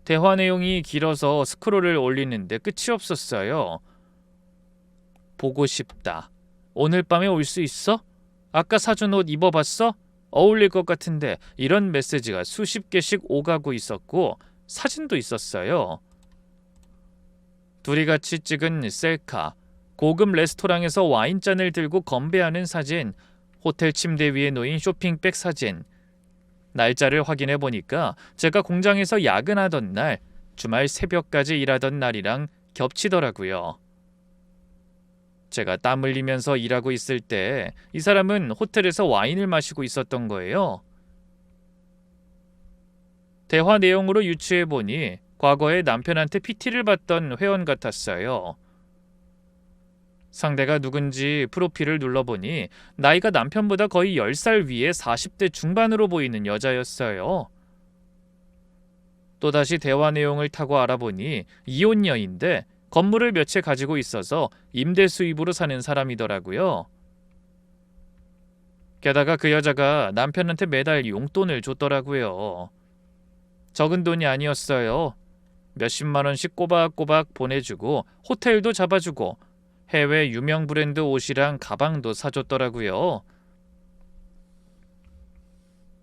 대화 내용이 길어서 스크롤을 올리는데 끝이 없었어요. 보고 싶다. 오늘 밤에 올 수 있어? 아까 사준 옷 입어봤어? 어울릴 것 같은데. 이런 메시지가 수십 개씩 오가고 있었고 사진도 있었어요. 둘이 같이 찍은 셀카, 고급 레스토랑에서 와인잔을 들고 건배하는 사진, 호텔 침대 위에 놓인 쇼핑백 사진. 날짜를 확인해 보니까 제가 공장에서 야근하던 날, 주말 새벽까지 일하던 날이랑 겹치더라고요. 제가 땀 흘리면서 일하고 있을 때 이 사람은 호텔에서 와인을 마시고 있었던 거예요. 대화 내용으로 유추해 보니 과거에 남편한테 PT를 받던 회원 같았어요. 상대가 누군지 프로필을 눌러보니 나이가 남편보다 거의 10살 위에 40대 중반으로 보이는 여자였어요. 또다시 대화 내용을 타고 알아보니 이혼녀인데 건물을 몇 채 가지고 있어서 임대 수입으로 사는 사람이더라고요. 게다가 그 여자가 남편한테 매달 용돈을 줬더라고요. 적은 돈이 아니었어요. 몇십만 원씩 꼬박꼬박 보내주고 호텔도 잡아주고 해외 유명 브랜드 옷이랑 가방도 사줬더라고요.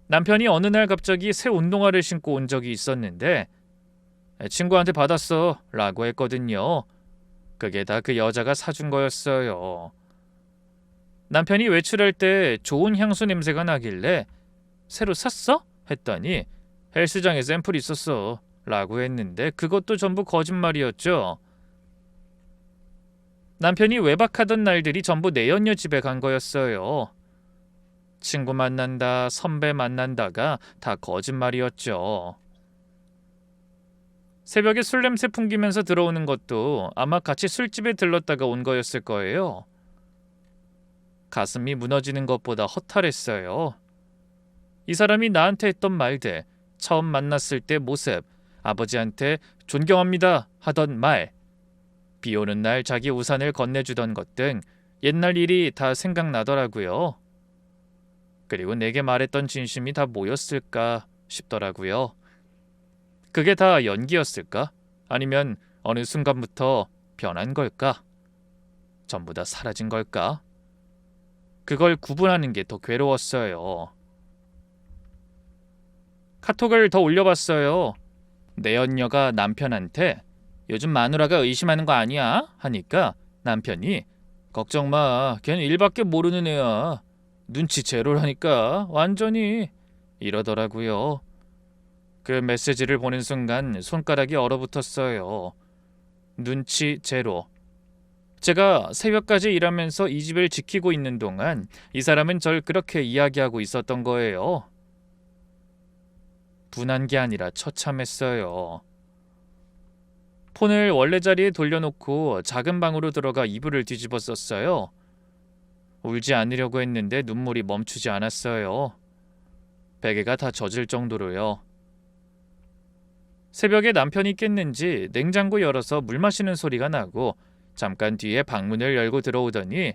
남편이 어느 날 갑자기 새 운동화를 신고 온 적이 있었는데 친구한테 받았어 라고 했거든요. 그게 다 그 여자가 사준 거였어요. 남편이 외출할 때 좋은 향수 냄새가 나길래 새로 샀어? 했더니 헬스장에 샘플 있었어 라고 했는데 그것도 전부 거짓말이었죠. 남편이 외박하던 날들이 전부 내연녀 집에 간 거였어요. 친구 만난다, 선배 만난다가 다 거짓말이었죠. 새벽에 술 냄새 풍기면서 들어오는 것도 아마 같이 술집에 들렀다가 온 거였을 거예요. 가슴이 무너지는 것보다 허탈했어요. 이 사람이 나한테 했던 말들, 처음 만났을 때 모습, 아버지한테 존경합니다 하던 말, 비 오는 날 자기 우산을 건네주던 것 등 옛날 일이 다 생각나더라고요. 그리고 내게 말했던 진심이 다 뭐였을까 싶더라고요. 그게 다 연기였을까? 아니면 어느 순간부터 변한 걸까? 전부 다 사라진 걸까? 그걸 구분하는 게 더 괴로웠어요. 카톡을 더 올려봤어요. 내연녀가 남편한테 요즘 마누라가 의심하는 거 아니야? 하니까 남편이 걱정 마. 걔는 일밖에 모르는 애야. 눈치 제로라니까 완전히 이러더라고요. 그 메시지를 보는 순간 손가락이 얼어붙었어요. 눈치 제로. 제가 새벽까지 일하면서 이 집을 지키고 있는 동안 이 사람은 절 그렇게 이야기하고 있었던 거예요. 분한 게 아니라 처참했어요. 폰을 원래 자리에 돌려놓고 작은 방으로 들어가 이불을 뒤집어 썼어요. 울지 않으려고 했는데 눈물이 멈추지 않았어요. 베개가 다 젖을 정도로요. 새벽에 남편이 깼는지 냉장고 열어서 물 마시는 소리가 나고 잠깐 뒤에 방문을 열고 들어오더니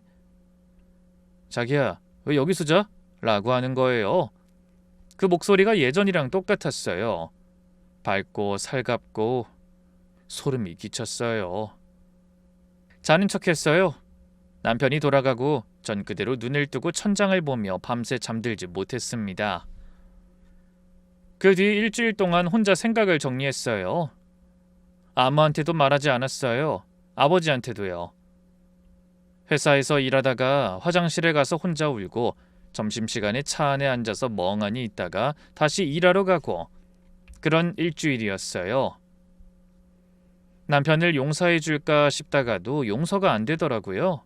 자기야, 왜 여기서 자? 라고 하는 거예요. 그 목소리가 예전이랑 똑같았어요. 밝고 살갑고 소름이 끼쳤어요. 자는 척했어요. 남편이 돌아가고 전 그대로 눈을 뜨고 천장을 보며 밤새 잠들지 못했습니다. 그 뒤 일주일 동안 혼자 생각을 정리했어요. 아무한테도 말하지 않았어요. 아버지한테도요. 회사에서 일하다가 화장실에 가서 혼자 울고 점심시간에 차 안에 앉아서 멍하니 있다가 다시 일하러 가고 그런 일주일이었어요. 남편을 용서해 줄까 싶다가도 용서가 안 되더라고요.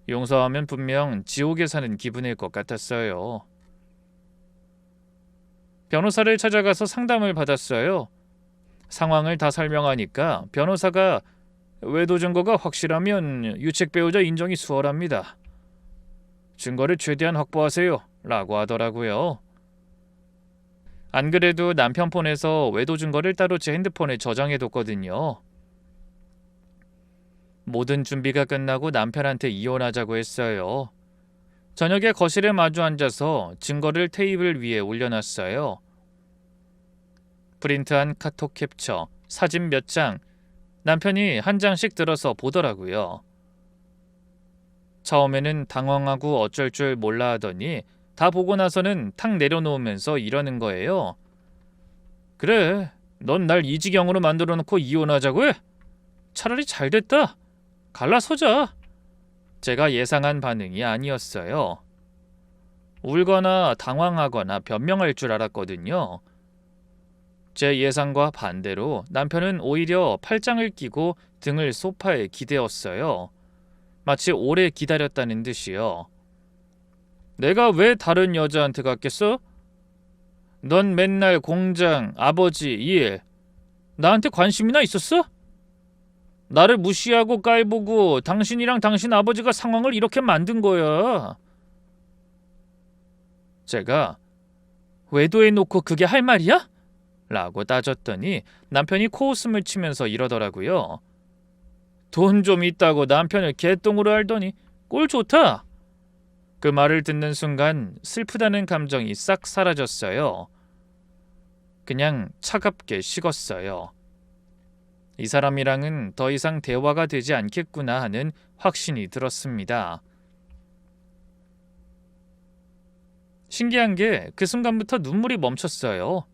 용서하면 분명 지옥에 사는 기분일 것 같았어요. 변호사를 찾아가서 상담을 받았어요. 상황을 다 설명하니까 변호사가 외도 증거가 확실하면 유책 배우자 인정이 수월합니다. 증거를 최대한 확보하세요 라고 하더라고요. 안 그래도 남편 폰에서 외도 증거를 따로 제 핸드폰에 저장해뒀거든요. 모든 준비가 끝나고 남편한테 이혼하자고 했어요. 저녁에 거실에 마주 앉아서 증거를 테이블 위에 올려놨어요. 프린트한 카톡 캡처, 사진 몇 장, 남편이 한 장씩 들어서 보더라고요. 처음에는 당황하고 어쩔 줄 몰라 하더니 다 보고 나서는 탁 내려놓으면서 이러는 거예요. 그래, 넌 날 이 지경으로 만들어놓고 이혼하자고 해? 차라리 잘 됐다. 갈라서자. 제가 예상한 반응이 아니었어요. 울거나 당황하거나 변명할 줄 알았거든요. 제 예상과 반대로 남편은 오히려 팔짱을 끼고 등을 소파에 기대었어요. 마치 오래 기다렸다는 듯이요. 내가 왜 다른 여자한테 갔겠어? 넌 맨날 공장, 아버지, 일, 나한테 관심이나 있었어? 나를 무시하고 깔보고 당신이랑 당신 아버지가 상황을 이렇게 만든 거야. 제가 외도해놓고 그게 할 말이야? 라고 따졌더니 남편이 코웃음을 치면서 이러더라고요. 돈 좀 있다고 남편을 개똥으로 알더니 꼴 좋다. 그 말을 듣는 순간 슬프다는 감정이 싹 사라졌어요. 그냥 차갑게 식었어요. 이 사람이랑은 더 이상 대화가 되지 않겠구나 하는 확신이 들었습니다. 신기한 게 그 순간부터 눈물이 멈췄어요.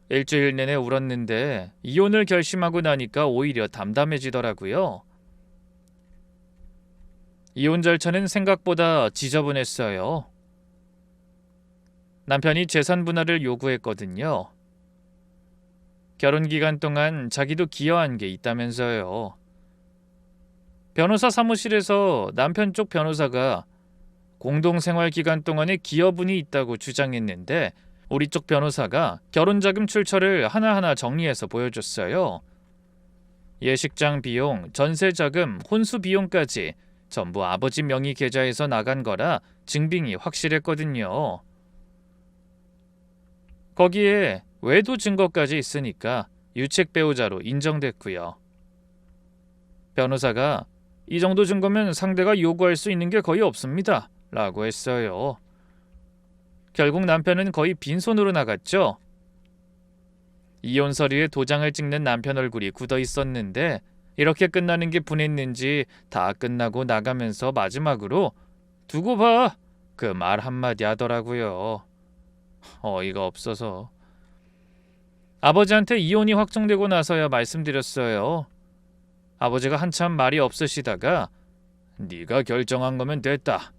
일주일 내내 울었는데 이혼을 결심하고 나니까 오히려 담담해지더라고요. 이혼 절차는 생각보다 지저분했어요. 남편이 재산 분할을 요구했거든요. 결혼 기간 동안 자기도 기여한 게 있다면서요. 변호사 사무실에서 남편 쪽 변호사가 공동생활 기간 동안에 기여분이 있다고 주장했는데 우리 쪽 변호사가 결혼자금 출처를 하나하나 정리해서 보여줬어요. 예식장 비용, 전세자금, 혼수 비용까지 전부 아버지 명의 계좌에서 나간 거라 증빙이 확실했거든요. 거기에 외도 증거까지 있으니까 유책 배우자로 인정됐고요. 변호사가 이 정도 증거면 상대가 요구할 수 있는 게 거의 없습니다. 라고 했어요. 결국 남편은 거의 빈손으로 나갔죠. 이혼 서류에 도장을 찍는 남편 얼굴이 굳어 있었는데 이렇게 끝나는 게 분했는지 다 끝나고 나가면서 마지막으로 두고 봐! 그 말 한마디 하더라고요. 어이가 없어서. 아버지한테 이혼이 확정되고 나서야 말씀드렸어요. 아버지가 한참 말이 없으시다가 네가 결정한 거면 됐다.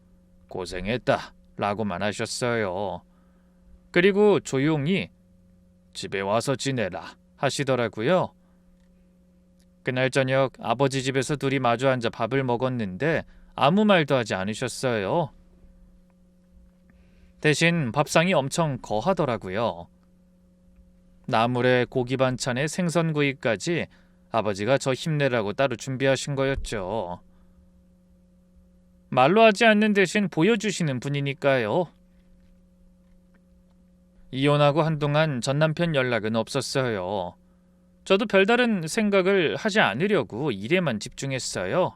고생했다. 라고만 하셨어요. 그리고 조용히 집에 와서 지내라 하시더라고요. 그날 저녁 아버지 집에서 둘이 마주 앉아 밥을 먹었는데 아무 말도 하지 않으셨어요. 대신 밥상이 엄청 거하더라고요. 나물에 고기 반찬에 생선구이까지 아버지가 저 힘내라고 따로 준비하신 거였죠. 말로 하지 않는 대신 보여주시는 분이니까요. 이혼하고 한동안 전남편 연락은 없었어요. 저도 별다른 생각을 하지 않으려고 일에만 집중했어요.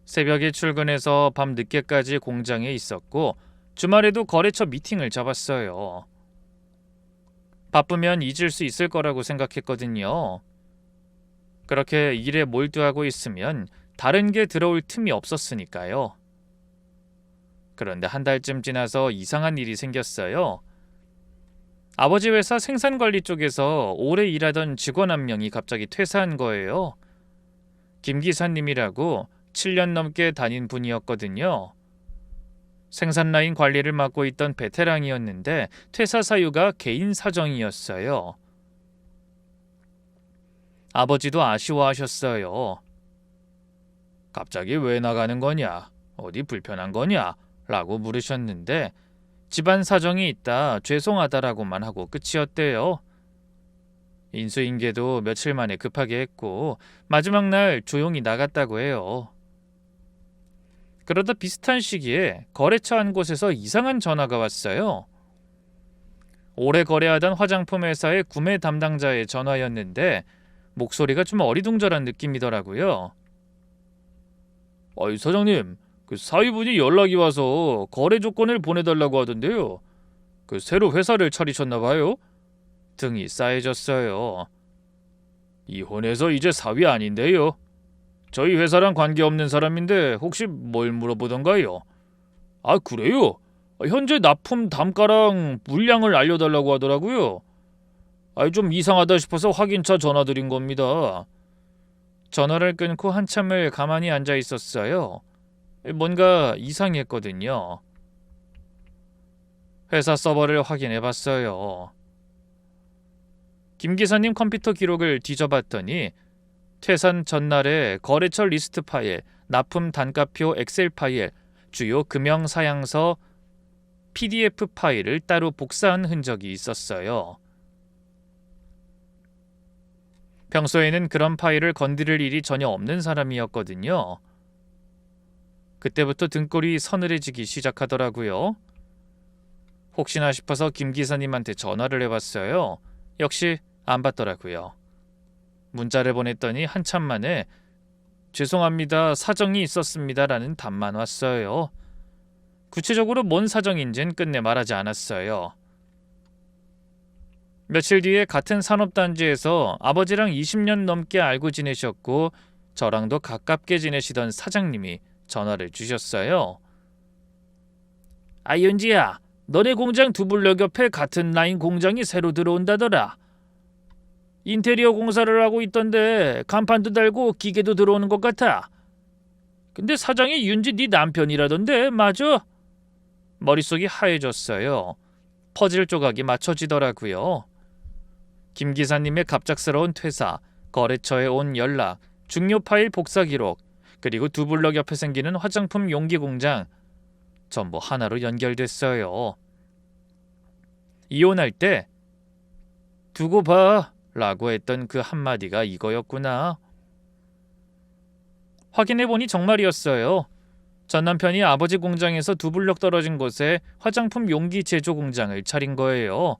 새벽에 출근해서 밤 늦게까지 공장에 있었고 주말에도 거래처 미팅을 잡았어요. 바쁘면 잊을 수 있을 거라고 생각했거든요. 그렇게 일에 몰두하고 있으면 다른 게 들어올 틈이 없었으니까요. 그런데 한 달쯤 지나서 이상한 일이 생겼어요. 아버지 회사 생산관리 쪽에서 오래 일하던 직원 한 명이 갑자기 퇴사한 거예요. 김 기사님이라고 7년 넘게 다닌 분이었거든요. 생산 라인 관리를 맡고 있던 베테랑이었는데 퇴사 사유가 개인 사정이었어요. 아버지도 아쉬워하셨어요. 갑자기 왜 나가는 거냐? 어디 불편한 거냐? 라고 물으셨는데 집안 사정이 있다 죄송하다라고만 하고 끝이었대요. 인수인계도 며칠 만에 급하게 했고 마지막 날 조용히 나갔다고 해요. 그러다 비슷한 시기에 거래처 한 곳에서 이상한 전화가 왔어요. 오래 거래하던 화장품 회사의 구매 담당자의 전화였는데 목소리가 좀 어리둥절한 느낌이더라고요. 사장님, 그 사위분이 연락이 와서 거래 조건을 보내달라고 하던데요. 그 새로 회사를 차리셨나봐요. 등이 싸해졌어요. 이혼해서 이제 사위 아닌데요. 저희 회사랑 관계없는 사람인데 혹시 뭘 물어보던가요? 아, 그래요? 현재 납품 단가랑 물량을 알려달라고 하더라고요. 좀 이상하다 싶어서 확인차 전화드린 겁니다. 전화를 끊고 한참을 가만히 앉아 있었어요. 뭔가 이상했거든요. 회사 서버를 확인해 봤어요. 김 기사님 컴퓨터 기록을 뒤져봤더니 퇴산 전날에 거래처 리스트 파일, 납품 단가표 엑셀 파일, 주요 금형 사양서 PDF 파일을 따로 복사한 흔적이 있었어요. 평소에는 그런 파일을 건드릴 일이 전혀 없는 사람이었거든요. 그때부터 등골이 서늘해지기 시작하더라고요. 혹시나 싶어서 김 기사님한테 전화를 해봤어요. 역시 안 받더라고요. 문자를 보냈더니 한참 만에 죄송합니다. 사정이 있었습니다라는 답만 왔어요. 구체적으로 뭔 사정인지는 끝내 말하지 않았어요. 며칠 뒤에 같은 산업단지에서 아버지랑 20년 넘게 알고 지내셨고 저랑도 가깝게 지내시던 사장님이 전화를 주셨어요. 윤지야, 너네 공장 두블럭 옆에 같은 라인 공장이 새로 들어온다더라. 인테리어 공사를 하고 있던데 간판도 달고 기계도 들어오는 것 같아. 근데 사장이 윤지 네 남편이라던데 맞아? 머릿속이 하얘졌어요. 퍼즐 조각이 맞춰지더라고요. 김 기사님의 갑작스러운 퇴사, 거래처에 온 연락, 중요 파일 복사 기록, 그리고 두블럭 옆에 생기는 화장품 용기 공장, 전부 하나로 연결됐어요. 이혼할 때 두고 봐 라고 했던 그 한마디가 이거였구나. 확인해보니 정말이었어요. 전 남편이 아버지 공장에서 두블럭 떨어진 곳에 화장품 용기 제조 공장을 차린 거예요.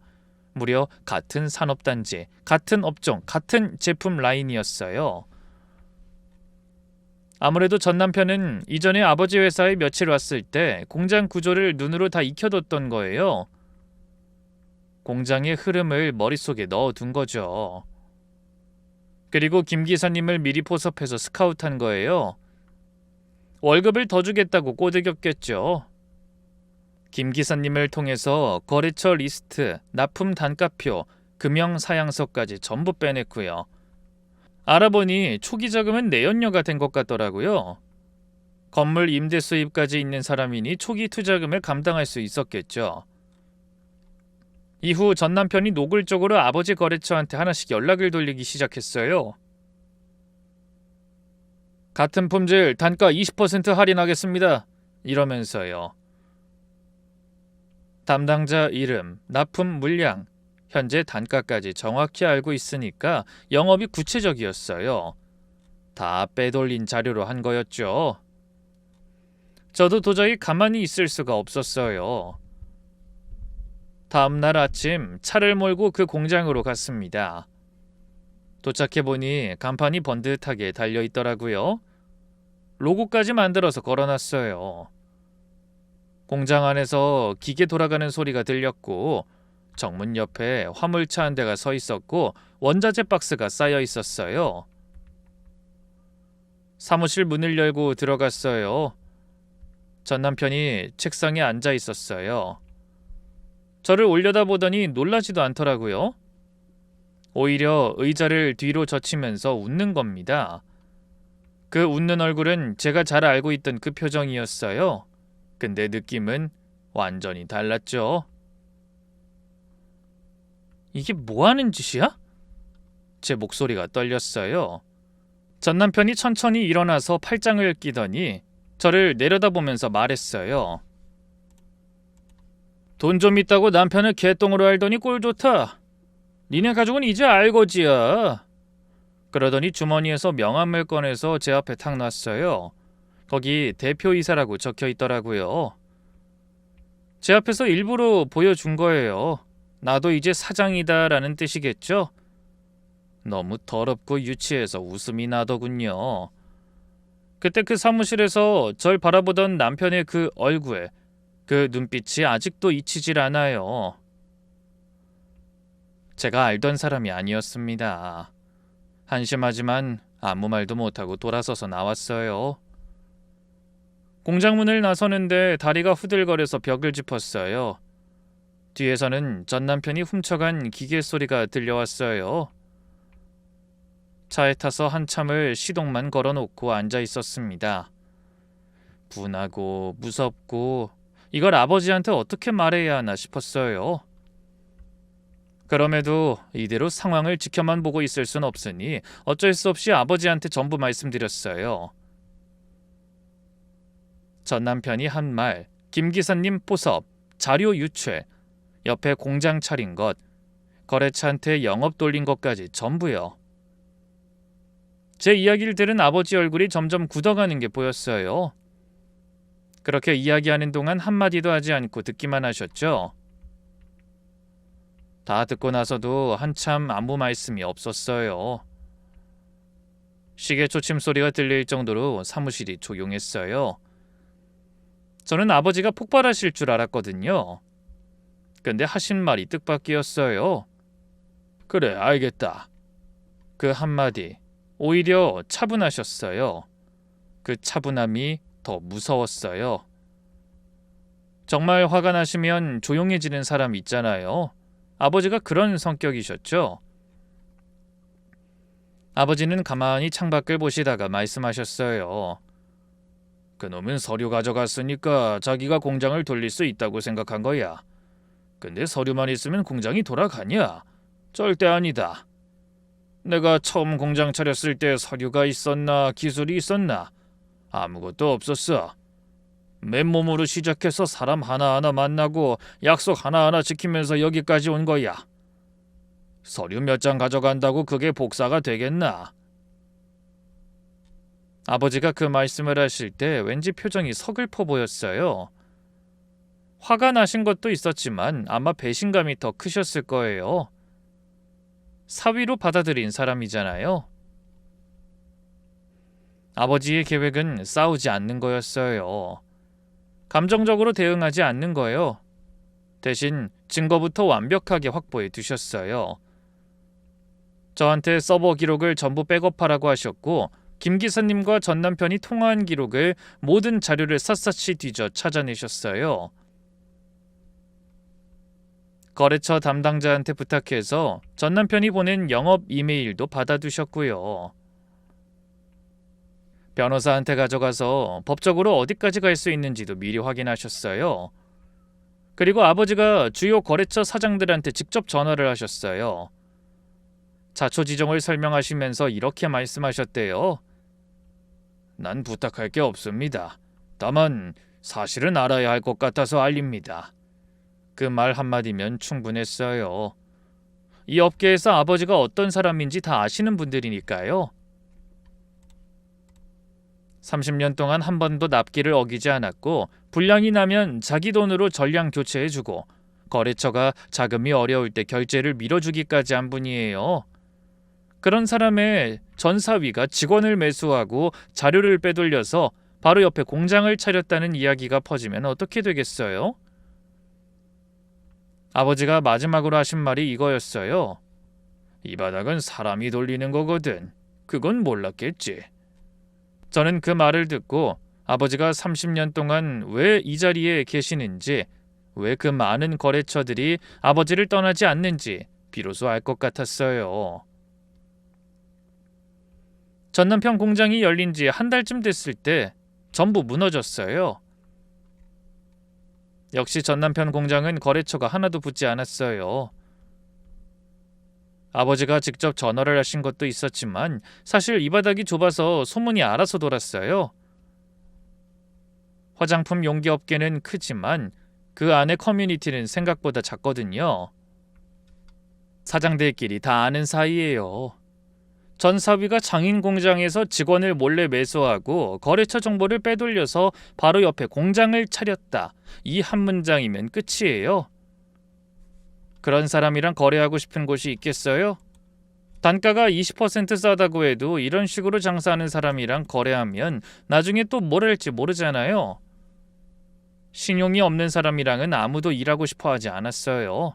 무려 같은 산업단지, 같은 업종, 같은 제품 라인이었어요. 아무래도 전 남편은 이전에 아버지 회사에 며칠 왔을 때 공장 구조를 눈으로 다 익혀뒀던 거예요. 공장의 흐름을 머릿속에 넣어둔 거죠. 그리고 김 기사님을 미리 포섭해서 스카우트한 거예요. 월급을 더 주겠다고 꼬드겼겠죠. 김 기사님을 통해서 거래처 리스트, 납품 단가표, 금형 사양서까지 전부 빼냈고요. 알아보니 초기 자금은 내연녀가 된 것 같더라고요. 건물 임대 수입까지 있는 사람이니 초기 투자금을 감당할 수 있었겠죠. 이후 전 남편이 노골적으로 아버지 거래처한테 하나씩 연락을 돌리기 시작했어요. 같은 품질 단가 20% 할인하겠습니다. 이러면서요. 담당자 이름, 납품 물량, 현재 단가까지 정확히 알고 있으니까 영업이 구체적이었어요. 다 빼돌린 자료로 한 거였죠. 저도 도저히 가만히 있을 수가 없었어요. 다음 날 아침 차를 몰고 그 공장으로 갔습니다. 도착해보니 간판이 번듯하게 달려있더라고요. 로고까지 만들어서 걸어놨어요. 공장 안에서 기계 돌아가는 소리가 들렸고 정문 옆에 화물차 한 대가 서 있었고 원자재 박스가 쌓여 있었어요. 사무실 문을 열고 들어갔어요. 전 남편이 책상에 앉아 있었어요. 저를 올려다보더니 놀라지도 않더라고요. 오히려 의자를 뒤로 젖히면서 웃는 겁니다. 그 웃는 얼굴은 제가 잘 알고 있던 그 표정이었어요. 근데 느낌은 완전히 달랐죠. 이게 뭐 하는 짓이야? 제 목소리가 떨렸어요. 전 남편이 천천히 일어나서 팔짱을 끼더니 저를 내려다보면서 말했어요. 돈 좀 있다고 남편을 개똥으로 알더니 꼴 좋다. 니네 가족은 이제 알거지야. 그러더니 주머니에서 명함을 꺼내서 제 앞에 탁 놨어요. 거기 대표이사라고 적혀 있더라고요. 제 앞에서 일부러 보여준 거예요. 나도 이제 사장이다 라는 뜻이겠죠? 너무 더럽고 유치해서 웃음이 나더군요. 그때 그 사무실에서 절 바라보던 남편의 그 얼굴, 그 눈빛이 아직도 잊히질 않아요. 제가 알던 사람이 아니었습니다. 한심하지만 아무 말도 못하고 돌아서서 나왔어요. 공장 문을 나서는데 다리가 후들거려서 벽을 짚었어요. 뒤에서는 전 남편이 훔쳐간 기계 소리가 들려왔어요. 차에 타서 한참을 시동만 걸어놓고 앉아 있었습니다. 분하고 무섭고 이걸 아버지한테 어떻게 말해야 하나 싶었어요. 그럼에도 이대로 상황을 지켜만 보고 있을 순 없으니 어쩔 수 없이 아버지한테 전부 말씀드렸어요. 전 남편이 한 말, 김 기사님 포섭, 자료 유출, 옆에 공장 차린 것, 거래처한테 영업 돌린 것까지 전부요. 제 이야기를 들은 아버지 얼굴이 점점 굳어가는 게 보였어요. 그렇게 이야기하는 동안 한마디도 하지 않고 듣기만 하셨죠. 다 듣고 나서도 한참 아무 말씀이 없었어요. 시계 초침 소리가 들릴 정도로 사무실이 조용했어요. 저는 아버지가 폭발하실 줄 알았거든요. 근데 하신 말이 뜻밖이었어요. 그래, 알겠다. 그 한마디, 오히려 차분하셨어요. 그 차분함이 더 무서웠어요. 정말 화가 나시면 조용해지는 사람 있잖아요. 아버지가 그런 성격이셨죠. 아버지는 가만히 창밖을 보시다가 말씀하셨어요. 그놈은 서류 가져갔으니까 자기가 공장을 돌릴 수 있다고 생각한 거야. 근데 서류만 있으면 공장이 돌아가냐? 절대 아니다. 내가 처음 공장 차렸을 때 서류가 있었나 기술이 있었나? 아무것도 없었어. 맨몸으로 시작해서 사람 하나하나 만나고 약속 하나하나 지키면서 여기까지 온 거야. 서류 몇 장 가져간다고 그게 복사가 되겠나? 아버지가 그 말씀을 하실 때 왠지 표정이 서글퍼 보였어요. 화가 나신 것도 있었지만 아마 배신감이 더 크셨을 거예요. 사위로 받아들인 사람이잖아요. 아버지의 계획은 싸우지 않는 거였어요. 감정적으로 대응하지 않는 거예요. 대신 증거부터 완벽하게 확보해 두셨어요. 저한테 서버 기록을 전부 백업하라고 하셨고 김 기사님과 전 남편이 통화한 기록을 모든 자료를 샅샅이 뒤져 찾아내셨어요. 거래처 담당자한테 부탁해서 전 남편이 보낸 영업 이메일도 받아두셨고요. 변호사한테 가져가서 법적으로 어디까지 갈 수 있는지도 미리 확인하셨어요. 그리고 아버지가 주요 거래처 사장들한테 직접 전화를 하셨어요. 자초지종을 설명하시면서 이렇게 말씀하셨대요. 난 부탁할 게 없습니다. 다만 사실은 알아야 할 것 같아서 알립니다. 그 말 한마디면 충분했어요. 이 업계에서 아버지가 어떤 사람인지 다 아시는 분들이니까요. 30년 동안 한 번도 납기를 어기지 않았고 불량이 나면 자기 돈으로 전량 교체해주고 거래처가 자금이 어려울 때 결제를 밀어주기까지 한 분이에요. 그런 사람의 전 사위가 직원을 매수하고 자료를 빼돌려서 바로 옆에 공장을 차렸다는 이야기가 퍼지면 어떻게 되겠어요? 아버지가 마지막으로 하신 말이 이거였어요. 이 바닥은 사람이 돌리는 거거든. 그건 몰랐겠지. 저는 그 말을 듣고 아버지가 30년 동안 왜 이 자리에 계시는지, 왜 그 많은 거래처들이 아버지를 떠나지 않는지 비로소 알 것 같았어요. 전 남편 공장이 열린 지 한 달쯤 됐을 때 전부 무너졌어요. 역시 전 남편 공장은 거래처가 하나도 붙지 않았어요. 아버지가 직접 전화를 하신 것도 있었지만 사실 이 바닥이 좁아서 소문이 알아서 돌았어요. 화장품 용기 업계는 크지만 그 안의 커뮤니티는 생각보다 작거든요. 사장들끼리 다 아는 사이예요. 전 사위가 장인 공장에서 직원을 몰래 매수하고 거래처 정보를 빼돌려서 바로 옆에 공장을 차렸다. 이 한 문장이면 끝이에요. 그런 사람이랑 거래하고 싶은 곳이 있겠어요? 단가가 20% 싸다고 해도 이런 식으로 장사하는 사람이랑 거래하면 나중에 또 뭘 할지 모르잖아요. 신용이 없는 사람이랑은 아무도 일하고 싶어 하지 않았어요.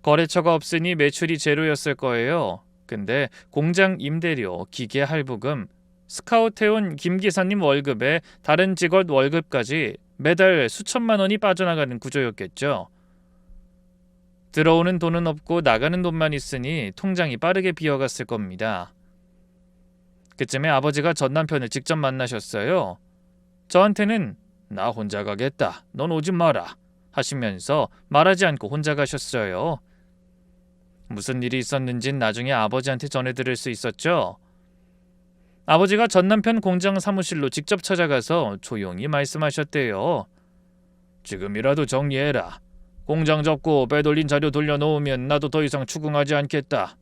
거래처가 없으니 매출이 제로였을 거예요. 근데 공장 임대료, 기계 할부금, 스카우트해온 김 기사님 월급에 다른 직원 월급까지 매달 수천만 원이 빠져나가는 구조였겠죠. 들어오는 돈은 없고 나가는 돈만 있으니 통장이 빠르게 비어갔을 겁니다. 그쯤에 아버지가 전 남편을 직접 만나셨어요. 저한테는 나 혼자 가겠다. 넌 오지 마라. 하시면서 말하지 않고 혼자 가셨어요. 무슨 일이 있었는진 나중에 아버지한테 전해드릴 수 있었죠. 아버지가 전 남편 공장 사무실로 직접 찾아가서 조용히 말씀하셨대요. 지금이라도 정리해라. 공장 접고 빼돌린 자료 돌려놓으면 나도 더 이상 추궁하지 않겠다.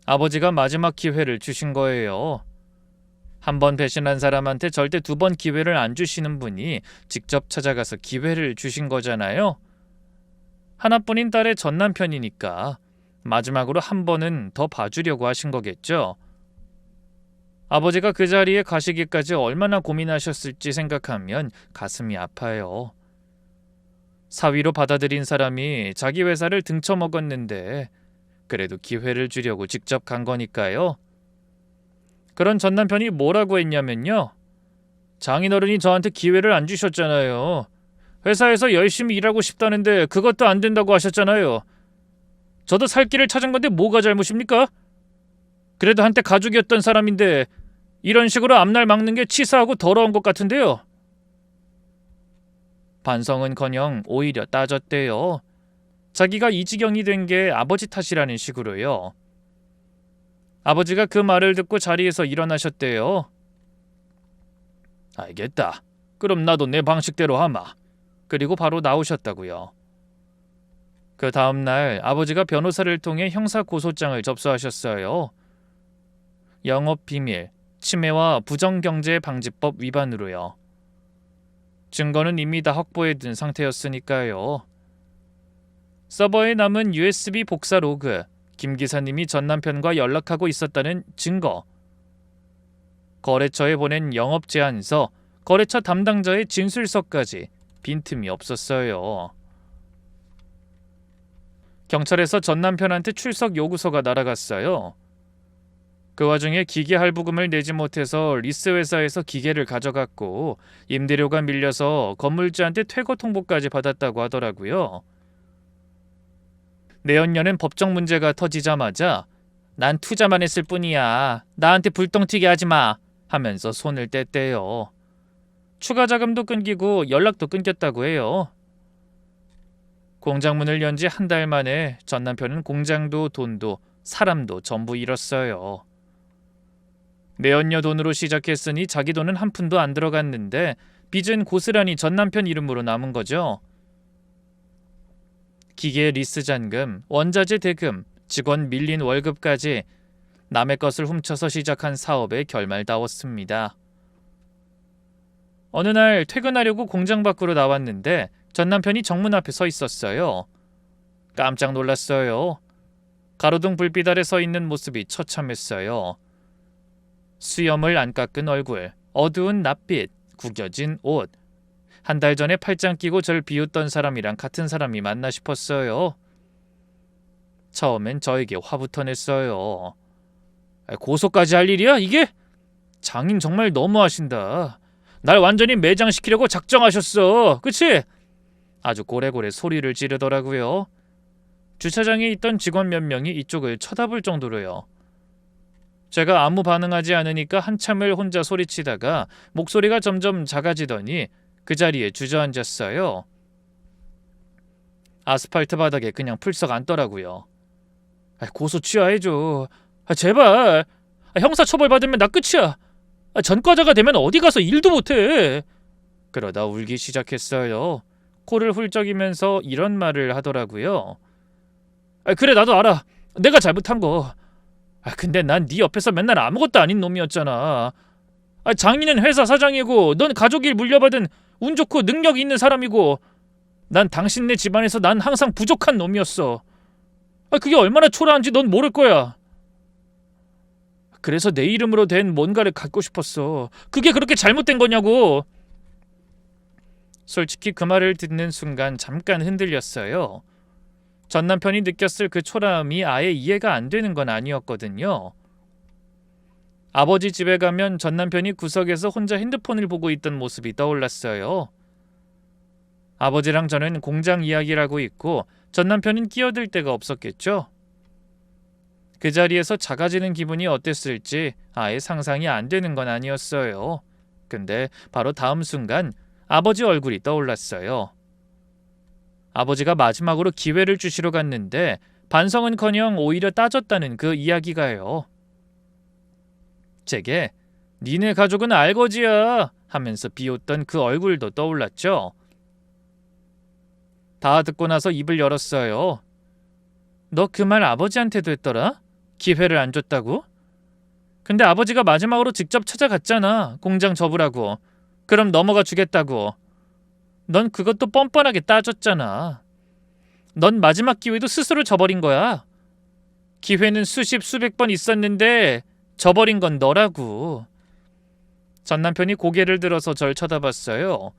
아버지가 마지막 기회를 주신 거예요. 한 번 배신한 사람한테 절대 두 번 기회를 안 주시는 분이 직접 찾아가서 기회를 주신 거잖아요. 하나뿐인 딸의 전 남편이니까 마지막으로 한 번은 더 봐주려고 하신 거겠죠. 아버지가 그 자리에 가시기까지 얼마나 고민하셨을지 생각하면 가슴이 아파요. 사위로 받아들인 사람이 자기 회사를 등쳐먹었는데 그래도 기회를 주려고 직접 간 거니까요. 그런 전 남편이 뭐라고 했냐면요. 장인어른이 저한테 기회를 안 주셨잖아요. 회사에서 열심히 일하고 싶다는데 그것도 안 된다고 하셨잖아요. 저도 살 길을 찾은 건데 뭐가 잘못입니까? 그래도 한때 가족이었던 사람인데 이런 식으로 앞날 막는 게 치사하고 더러운 것 같은데요. 반성은커녕 오히려 따졌대요. 자기가 이 지경이 된 게 아버지 탓이라는 식으로요. 아버지가 그 말을 듣고 자리에서 일어나셨대요. 알겠다. 그럼 나도 내 방식대로 하마. 그리고 바로 나오셨다고요. 그 다음날 아버지가 변호사를 통해 형사고소장을 접수하셨어요. 영업비밀, 침해와 부정경제방지법 위반으로요. 증거는 이미 다 확보해둔 상태였으니까요. 서버에 남은 USB 복사 로그, 김 기사님이 전 남편과 연락하고 있었다는 증거, 거래처에 보낸 영업 제안서, 거래처 담당자의 진술서까지 빈틈이 없었어요. 경찰에서 전 남편한테 출석 요구서가 날아갔어요. 그 와중에 기계 할부금을 내지 못해서 리스 회사에서 기계를 가져갔고 임대료가 밀려서 건물주한테 퇴거 통보까지 받았다고 하더라고요. 내연녀는 법적 문제가 터지자마자 난 투자만 했을 뿐이야. 나한테 불똥 튀게 하지 마. 하면서 손을 뗐대요. 추가 자금도 끊기고 연락도 끊겼다고 해요. 공장 문을 연 지 한 달 만에 전 남편은 공장도 돈도 사람도 전부 잃었어요. 내연녀 돈으로 시작했으니 자기 돈은 한 푼도 안 들어갔는데 빚은 고스란히 전 남편 이름으로 남은 거죠. 기계 리스 잔금, 원자재 대금, 직원 밀린 월급까지 남의 것을 훔쳐서 시작한 사업에 결말다웠습니다. 어느 날 퇴근하려고 공장 밖으로 나왔는데 전 남편이 정문 앞에 서 있었어요. 깜짝 놀랐어요. 가로등 불빛 아래 서 있는 모습이 처참했어요. 수염을 안 깎은 얼굴, 어두운 낯빛, 구겨진 옷. 한 달 전에 팔짱 끼고 절 비웃던 사람이랑 같은 사람이 맞나 싶었어요. 처음엔 저에게 화부터 냈어요. 고소까지 할 일이야 이게? 장인 정말 너무하신다. 날 완전히 매장시키려고 작정하셨어. 그치? 아주 고래고래 소리를 지르더라고요. 주차장에 있던 직원 몇 명이 이쪽을 쳐다볼 정도로요. 제가 아무 반응하지 않으니까 한참을 혼자 소리치다가 목소리가 점점 작아지더니 그 자리에 주저앉았어요. 아스팔트 바닥에 그냥 풀썩 앉더라고요. 고소 취하해줘. 제발. 형사처벌 받으면 나 끝이야. 전과자가 되면 어디 가서 일도 못해. 그러다 울기 시작했어요. 코를 훌쩍이면서 이런 말을 하더라고요. 그래 나도 알아. 내가 잘못한 거. 근데 난 네 옆에서 맨날 아무것도 아닌 놈이었잖아. 장인은 회사 사장이고 넌 가족 일 물려받은 운 좋고 능력 있는 사람이고 난 당신네 집안에서 난 항상 부족한 놈이었어. 그게 얼마나 초라한지 넌 모를 거야. 그래서 내 이름으로 된 뭔가를 갖고 싶었어. 그게 그렇게 잘못된 거냐고. 솔직히 그 말을 듣는 순간 잠깐 흔들렸어요. 전 남편이 느꼈을 그 초라함이 아예 이해가 안 되는 건 아니었거든요. 아버지 집에 가면 전 남편이 구석에서 혼자 핸드폰을 보고 있던 모습이 떠올랐어요. 아버지랑 저는 공장 이야기를 하고 있고 전 남편은 끼어들 데가 없었겠죠. 그 자리에서 작아지는 기분이 어땠을지 아예 상상이 안 되는 건 아니었어요. 근데 바로 다음 순간 아버지 얼굴이 떠올랐어요. 아버지가 마지막으로 기회를 주시러 갔는데 반성은커녕 오히려 따졌다는 그 이야기가요. 제게 니네 가족은 알거지야 하면서 비웃던 그 얼굴도 떠올랐죠. 다 듣고 나서 입을 열었어요. 너 그 말 아버지한테도 했더라? 기회를 안 줬다고? 근데 아버지가 마지막으로 직접 찾아갔잖아. 공장 접으라고. 그럼 넘어가 주겠다고. 넌 그것도 뻔뻔하게 따졌잖아. 넌 마지막 기회도 스스로 저버린 거야. 기회는 수십 수백 번 있었는데 저버린 건 너라고. 전 남편이 고개를 들어서 절 쳐다봤어요.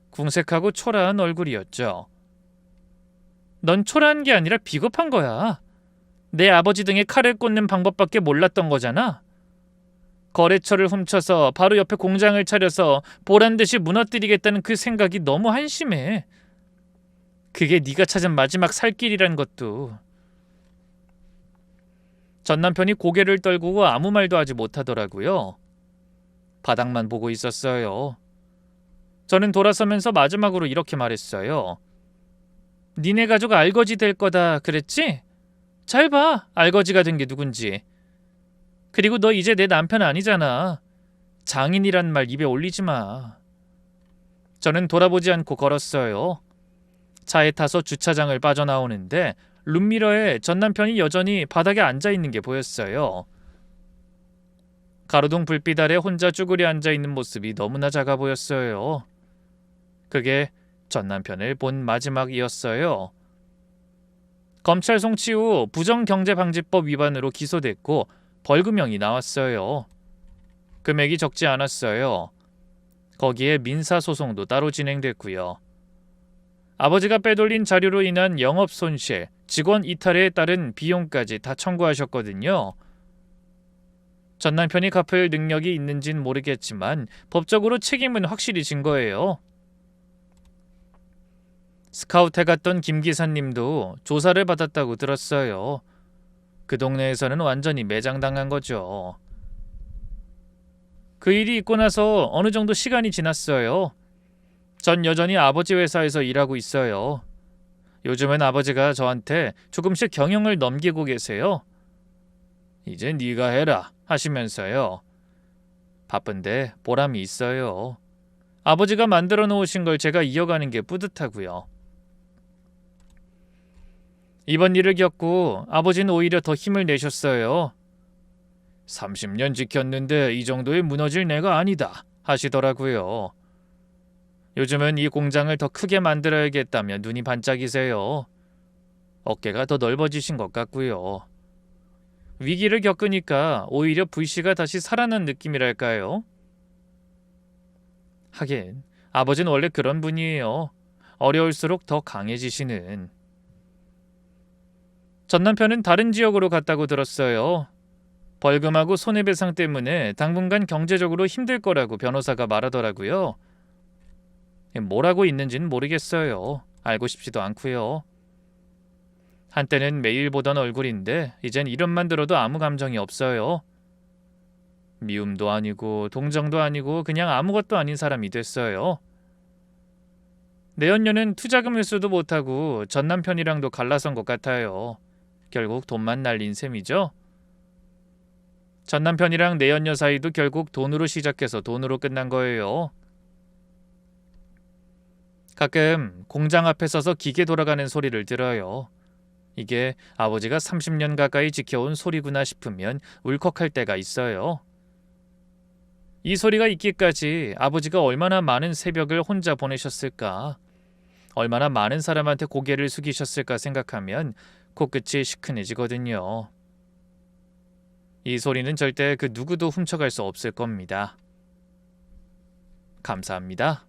궁색하고 초라한 얼굴이었죠. 넌 초라한 게 아니라 비겁한 거야. 내 아버지 등에 칼을 꽂는 방법밖에 몰랐던 거잖아. 거래처를 훔쳐서 바로 옆에 공장을 차려서 보란듯이 무너뜨리겠다는 그 생각이 너무 한심해. 그게 네가 찾은 마지막 살 길이란 것도. 전 남편이 고개를 떨구고 아무 말도 하지 못하더라고요. 바닥만 보고 있었어요. 저는 돌아서면서 마지막으로 이렇게 말했어요. 니네 가족 알거지 될 거다 그랬지? 잘 봐, 알거지가 된 게 누군지. 그리고 너 이제 내 남편 아니잖아. 장인이란 말 입에 올리지 마. 저는 돌아보지 않고 걸었어요. 차에 타서 주차장을 빠져나오는데 룸미러에 전 남편이 여전히 바닥에 앉아있는 게 보였어요. 가로등 불빛 아래 혼자 쭈그려 앉아있는 모습이 너무나 작아 보였어요. 그게 전 남편을 본 마지막이었어요. 검찰 송치 후 부정경제방지법 위반으로 기소됐고 벌금형이 나왔어요. 금액이 적지 않았어요. 거기에 민사소송도 따로 진행됐고요. 아버지가 빼돌린 자료로 인한 영업 손실, 직원 이탈에 따른 비용까지 다 청구하셨거든요. 전 남편이 갚을 능력이 있는진 모르겠지만 법적으로 책임은 확실히 진 거예요. 스카우트 해갔던 김 기사님도 조사를 받았다고 들었어요. 그 동네에서는 완전히 매장당한 거죠. 그 일이 있고 나서 어느 정도 시간이 지났어요. 전 여전히 아버지 회사에서 일하고 있어요. 요즘은 아버지가 저한테 조금씩 경영을 넘기고 계세요. 이제 네가 해라 하시면서요. 바쁜데 보람이 있어요. 아버지가 만들어 놓으신 걸 제가 이어가는 게 뿌듯하고요. 이번 일을 겪고 아버지는 오히려 더 힘을 내셨어요. 30년 지켰는데 이 정도에 무너질 내가 아니다 하시더라고요. 요즘은 이 공장을 더 크게 만들어야겠다며 눈이 반짝이세요. 어깨가 더 넓어지신 것 같고요. 위기를 겪으니까 오히려 불씨가 다시 살아난 느낌이랄까요? 하긴 아버지는 원래 그런 분이에요. 어려울수록 더 강해지시는. 전 남편은 다른 지역으로 갔다고 들었어요. 벌금하고 손해배상 때문에 당분간 경제적으로 힘들 거라고 변호사가 말하더라고요. 뭘 하고 있는지는 모르겠어요. 알고 싶지도 않고요. 한때는 매일 보던 얼굴인데 이젠 이름만 들어도 아무 감정이 없어요. 미움도 아니고 동정도 아니고 그냥 아무것도 아닌 사람이 됐어요. 내연녀는 투자금 회수도 못하고 전 남편이랑도 갈라선 것 같아요. 결국 돈만 날린 셈이죠. 전 남편이랑 내연녀 사이도 결국 돈으로 시작해서 돈으로 끝난 거예요. 가끔 공장 앞에 서서 기계 돌아가는 소리를 들어요. 이게 아버지가 30년 가까이 지켜온 소리구나 싶으면 울컥할 때가 있어요. 이 소리가 있기까지 아버지가 얼마나 많은 새벽을 혼자 보내셨을까, 얼마나 많은 사람한테 고개를 숙이셨을까 생각하면 코끝이 시큰해지거든요. 이 소리는 절대 그 누구도 훔쳐갈 수 없을 겁니다. 감사합니다.